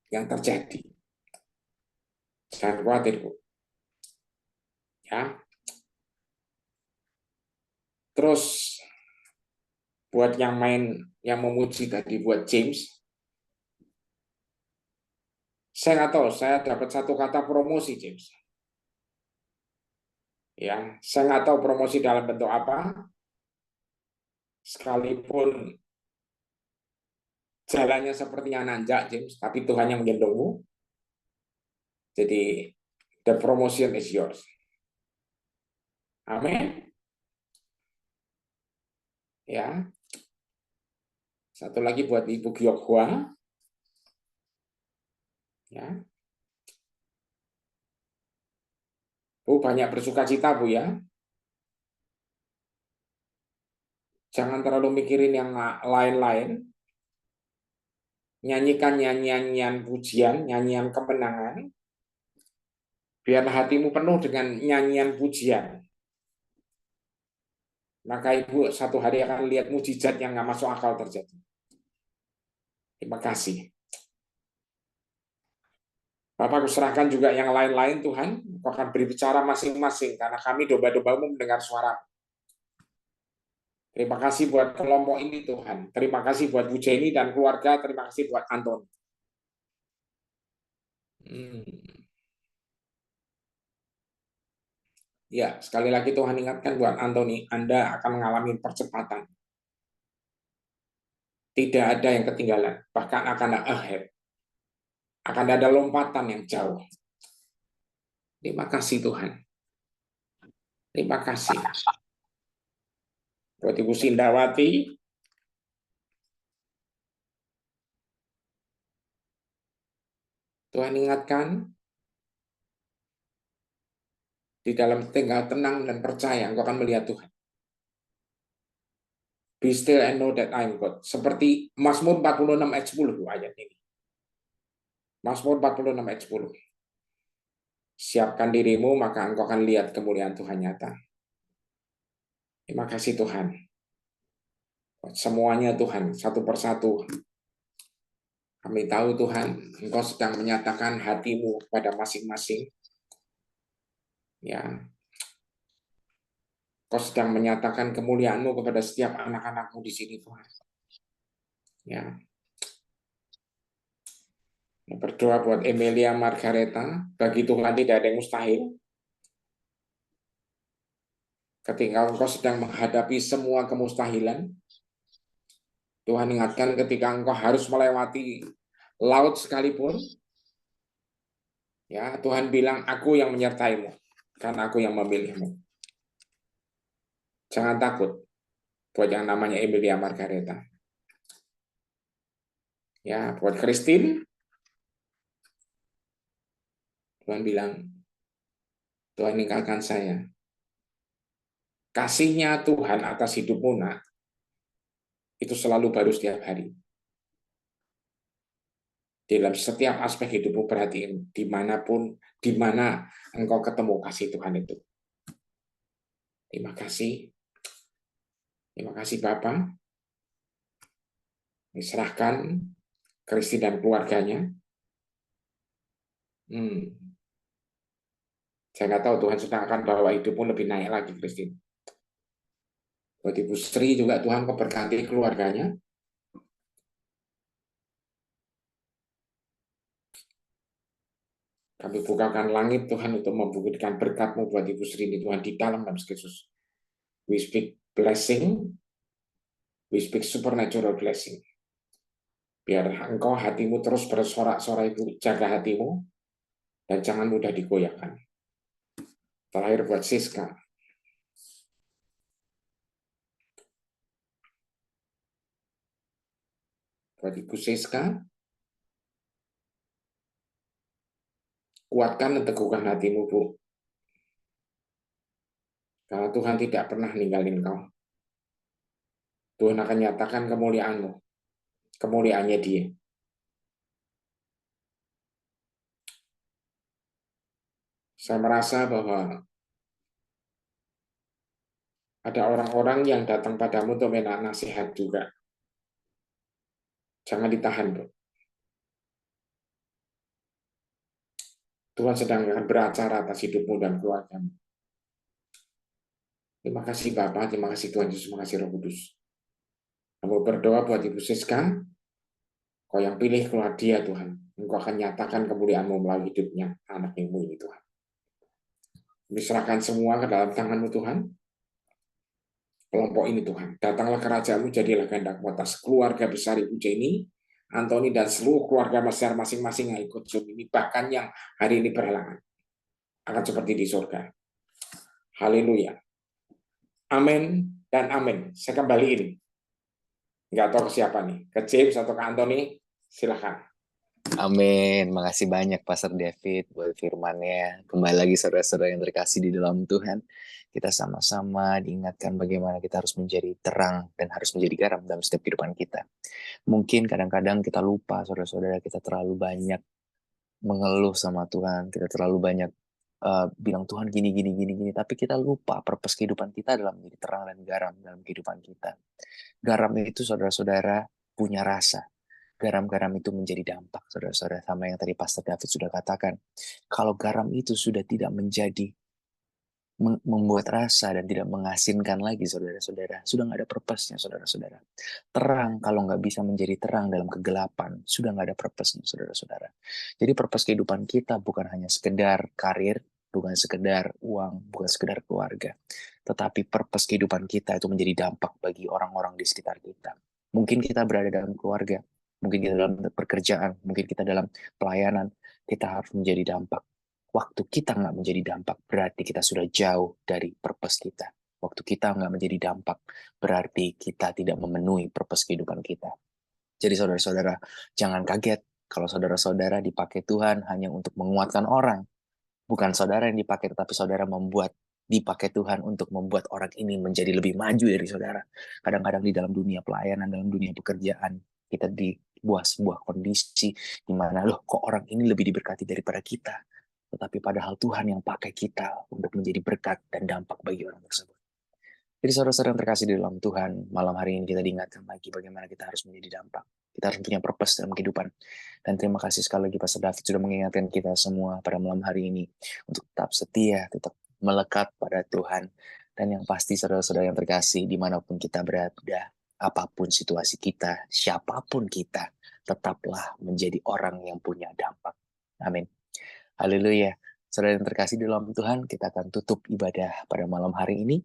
yang terjadi. Jangan khawatir, Bu. Ya. Terus buat yang memuji tadi buat James, saya nggak tahu, saya dapat satu kata promosi James. Ya, saya nggak tahu promosi dalam bentuk apa, sekalipun jalannya sepertinya nanjak James, tapi Tuhan yang menggendongmu. Jadi the promotion is yours. Amin. Ya. Satu lagi buat Ibu Gyokhwa. Ya. Bu, banyak bersukacita Bu ya. Jangan terlalu mikirin yang lain-lain. Nyanyikan nyanyian pujian, nyanyian kemenangan. Biarlah hatimu penuh dengan nyanyian pujian. Maka Ibu satu hari akan lihat mujizat yang nggak masuk akal terjadi. Terima kasih. Bapak, aku serahkan juga yang lain-lain Tuhan. Kau akan berbicara masing-masing, karena kami domba-dombamu mendengar suara. Terima kasih buat kelompok ini Tuhan. Terima kasih buat Bu Jenny dan keluarga. Terima kasih buat Anton. Ya, sekali lagi Tuhan ingatkan buat Anthony, Anda akan mengalami percepatan. Tidak ada yang ketinggalan, bahkan akan ada ahead. Akan ada lompatan yang jauh. Terima kasih Tuhan. Terima kasih. Buat Ibu Sindawati, Tuhan ingatkan, di dalam tinggal tenang dan percaya, engkau akan melihat Tuhan. Be still and know that I am God. Seperti Mazmur 46 ayat 10 ayat ini. Mazmur 46 ayat 10. Siapkan dirimu, maka engkau akan lihat kemuliaan Tuhan nyata. Terima kasih Tuhan. Semuanya Tuhan, satu persatu. Kami tahu Tuhan, engkau sedang menyatakan hatimu kepada masing-masing. Ya, Kau sedang menyatakan kemuliaan-Mu kepada setiap anak-anak-Mu di sini, Tuhan. Ya. Berdoa buat Emilia Margareta, bagi Tuhan tidak ada yang mustahil. Ketika engkau sedang menghadapi semua kemustahilan, Tuhan ingatkan ketika engkau harus melewati laut sekalipun, ya Tuhan bilang, aku yang menyertaimu, karena aku yang memilihmu. Jangan takut buat yang namanya Emilia Margareta. Ya, buat Christine, Tuhan bilang, Tuhan ingatkan saya. Kasihnya Tuhan atas hidupmu, nak, itu selalu baru setiap hari. Dalam setiap aspek hidupmu, perhatiin dimanapun, di mana engkau ketemu kasih Tuhan itu. Terima kasih. Terima kasih Bapak. Diserahkan Kristi dan keluarganya. Saya nggak tahu Tuhan sedang akan bawa hidupmu lebih naik lagi, Kristi. Buat Ibu Sri juga Tuhan memberkati keluarganya. Kami bukakan langit Tuhan untuk membuktikan berkat-Mu buat Ibu Sri ini Tuhan di dalam nama Yesus. We speak blessing. We speak supernatural blessing. Biar engkau hatimu terus bersorak-sorai, Ibu. Jaga hatimu dan jangan mudah digoyahkan. Terakhir buat Siska. Buat Ibu Siska, kuatkan dan teguhkan hatimu, Bu. Karena Tuhan tidak pernah ninggalin kau. Tuhan akan nyatakan kemuliaan-Mu. Kemuliaannya Dia. Saya merasa bahwa ada orang-orang yang datang padamu untuk minta nasihat juga. Jangan ditahan, Bu. Tuhan sedang akan beracara atas hidupmu dan keluargamu. Terima kasih Bapak, terima kasih Tuhan Yesus, terima kasih Roh Kudus. Kamu berdoa buat Ibu Siska, kau yang pilih keluar dia Tuhan. Engkau akan nyatakan kemuliaan-Mu melalui hidupnya anak-Mu ini Tuhan. Diserahkan semua ke dalam tangan-Mu Tuhan. Kelompok ini Tuhan, datanglah kerajaan-Mu, jadilah kehendak-Mu atas keluarga besar Ibu Jenny, Anthony dan seluruh keluarga besar masing-masing yang ikut Zoom ini, bahkan yang hari ini berhalangan, akan seperti di surga. Haleluya. Amin dan amin. Saya kembaliin. Nggak tahu ke siapa nih, ke James atau ke Anthony, silakan. Amin. Makasih banyak Pastor David buat firman-Nya. Kembali lagi saudara-saudara yang terkasih di dalam Tuhan. Kita sama-sama diingatkan bagaimana kita harus menjadi terang dan harus menjadi garam dalam setiap kehidupan kita. Mungkin kadang-kadang kita lupa, saudara-saudara, kita terlalu banyak mengeluh sama Tuhan. Kita terlalu banyak bilang Tuhan gini, tapi kita lupa purpose kehidupan kita adalah menjadi terang dan garam dalam kehidupan kita. Garam itu saudara-saudara punya rasa. Garam-garam itu menjadi dampak, saudara-saudara, sama yang tadi Pastor David sudah katakan. Kalau garam itu sudah tidak menjadi membuat rasa dan tidak mengasinkan lagi, saudara-saudara, sudah nggak ada purpose-nya, saudara-saudara. Terang kalau nggak bisa menjadi terang dalam kegelapan, sudah nggak ada purpose-nya, saudara-saudara. Jadi purpose kehidupan kita bukan hanya sekedar karir, bukan sekedar uang, bukan sekedar keluarga, tetapi purpose kehidupan kita itu menjadi dampak bagi orang-orang di sekitar kita. Mungkin kita berada dalam keluarga, mungkin kita dalam pekerjaan, mungkin kita dalam pelayanan, kita harus menjadi dampak. Waktu kita nggak menjadi dampak, berarti kita sudah jauh dari purpose kita. Waktu kita nggak menjadi dampak, berarti kita tidak memenuhi purpose kehidupan kita. Jadi saudara-saudara, jangan kaget kalau saudara-saudara dipakai Tuhan hanya untuk menguatkan orang. Bukan saudara yang dipakai, tetapi saudara dipakai Tuhan untuk membuat orang ini menjadi lebih maju dari saudara. Kadang-kadang di dalam dunia pelayanan, dalam dunia pekerjaan, kita di sebuah kondisi di mana loh kok orang ini lebih diberkati daripada kita. Tetapi padahal Tuhan yang pakai kita untuk menjadi berkat dan dampak bagi orang tersebut. Jadi saudara-saudara yang terkasih di dalam Tuhan, malam hari ini kita diingatkan lagi bagaimana kita harus menjadi dampak. Kita harus punya purpose dalam kehidupan. Dan terima kasih sekali lagi Pastor David sudah mengingatkan kita semua pada malam hari ini untuk tetap setia, tetap melekat pada Tuhan. Dan yang pasti saudara-saudara yang terkasih, dimanapun kita berada, apapun situasi kita, siapapun kita, tetaplah menjadi orang yang punya dampak. Amin. Haleluya. Saudara yang terkasih di dalam Tuhan, kita akan tutup ibadah pada malam hari ini.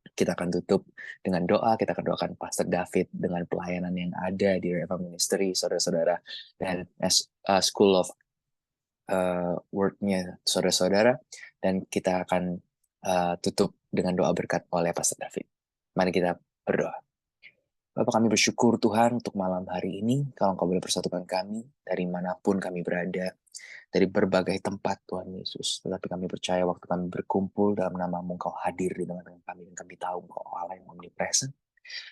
Kita akan tutup dengan doa, kita akan doakan Pastor David dengan pelayanan yang ada di Reva Ministry, saudara-saudara, dan School of Word-nya, saudara-saudara, dan kita akan tutup dengan doa berkat oleh Pastor David. Mari kita berdoa. Bapak, kami bersyukur Tuhan untuk malam hari ini, kalau Engkau boleh persatukan kami, dari manapun kami berada, dari berbagai tempat Tuhan Yesus. Tetapi kami percaya waktu kami berkumpul dalam nama-Mu, Engkau hadir di tengah-tengah kami, dan kami tahu Engkau Allah yang omnipresent.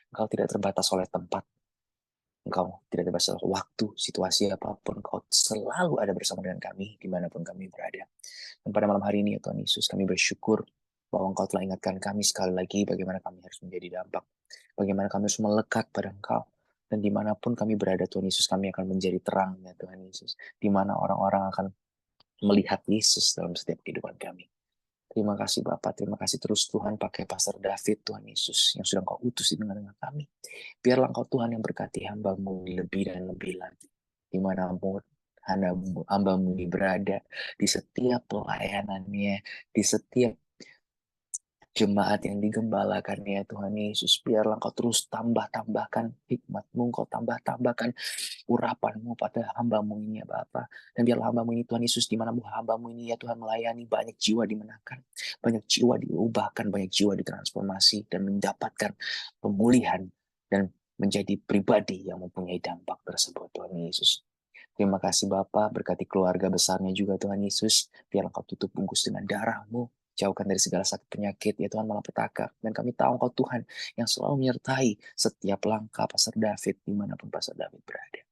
Engkau tidak terbatas oleh tempat, Engkau tidak terbatas oleh waktu, situasi apapun, Engkau selalu ada bersama dengan kami, dimanapun kami berada. Dan pada malam hari ini ya Tuhan Yesus, kami bersyukur bahwa Engkau telah ingatkan kami sekali lagi bagaimana kami harus menjadi dampak, bagaimana kami harus melekat pada Engkau. Dan dimanapun kami berada Tuhan Yesus, kami akan menjadi terang ya Tuhan Yesus, di mana orang-orang akan melihat Yesus dalam setiap kehidupan kami. Terima kasih Bapak, terima kasih terus Tuhan pakai Pastor David Tuhan Yesus yang sudah Engkau utus di tengah-tengah kami. Biarlah Engkau Tuhan yang berkati hamba-Mu lebih dan lebih lagi. Dimanapun hamba-Mu berada, di setiap pelayanannya, di setiap jemaat yang digembalakan ya Tuhan Yesus, biarlah Engkau terus tambah-tambahkan hikmat-Mu, Engkau tambah-tambahkan urapan-Mu pada hamba-Mu ini ya Bapa. Dan biarlah hamba-Mu ini Tuhan Yesus, di mana hamba-Mu ini ya Tuhan melayani, banyak jiwa dimenangkan, banyak jiwa diubahkan, banyak jiwa ditransformasi dan mendapatkan pemulihan dan menjadi pribadi yang mempunyai dampak tersebut Tuhan Yesus. Terima kasih Bapa, berkati keluarga besarnya juga Tuhan Yesus, biarlah Engkau tutup bungkus dengan darah-Mu, jauhkan dari segala sakit penyakit, ya Tuhan, malapetaka. Dan kami tahu Engkau Tuhan yang selalu menyertai setiap langkah Pastor David, dimanapun Pastor David berada.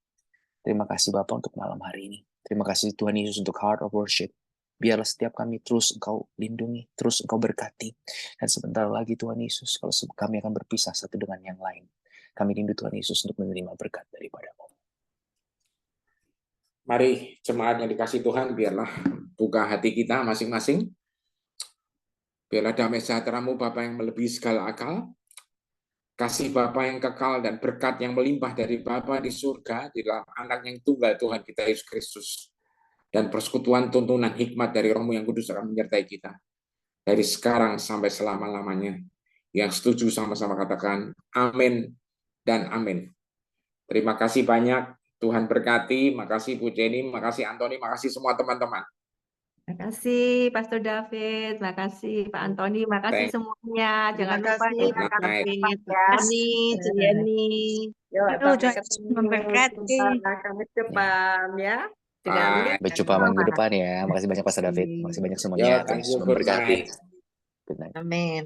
Terima kasih Bapak untuk malam hari ini. Terima kasih Tuhan Yesus untuk Heart of Worship. Biarlah setiap kami terus Engkau lindungi, terus Engkau berkati. Dan sebentar lagi Tuhan Yesus, kalau kami akan berpisah satu dengan yang lain, kami rindu Tuhan Yesus untuk menerima berkat daripada-Mu. Mari jemaat yang dikasih Tuhan, biarlah buka hati kita masing-masing. Biarlah damai sejahtera-Mu Bapa yang melebihi segala akal, kasih Bapa yang kekal dan berkat yang melimpah dari Bapa di surga, di dalam anak yang tunggal Tuhan kita Yesus Kristus, dan persekutuan tuntunan hikmat dari Roh-Mu yang kudus akan menyertai kita dari sekarang sampai selama-lamanya. Yang setuju sama-sama katakan amin dan amin. Terima kasih banyak, Tuhan berkati. Makasih Bu Jenny, makasih Antoni, makasih semua teman-teman. Makasih Pastor David, makasih Pak Antoni, makasih semuanya. Jangan Terima lupa kasih. kita akan Night. berjumpa ya. Ani, Jenny. Yuk, Aduh, sampai Tuhan ketemu memberkati. Kamis depan ya. Dengan Bye. Sampai jumpa minggu depan ya. Makasih banyak Pastor David. Makasih banyak semuanya. Yo, Tuhan thank Yesus you. Good memberkati. night. Good night. Amin.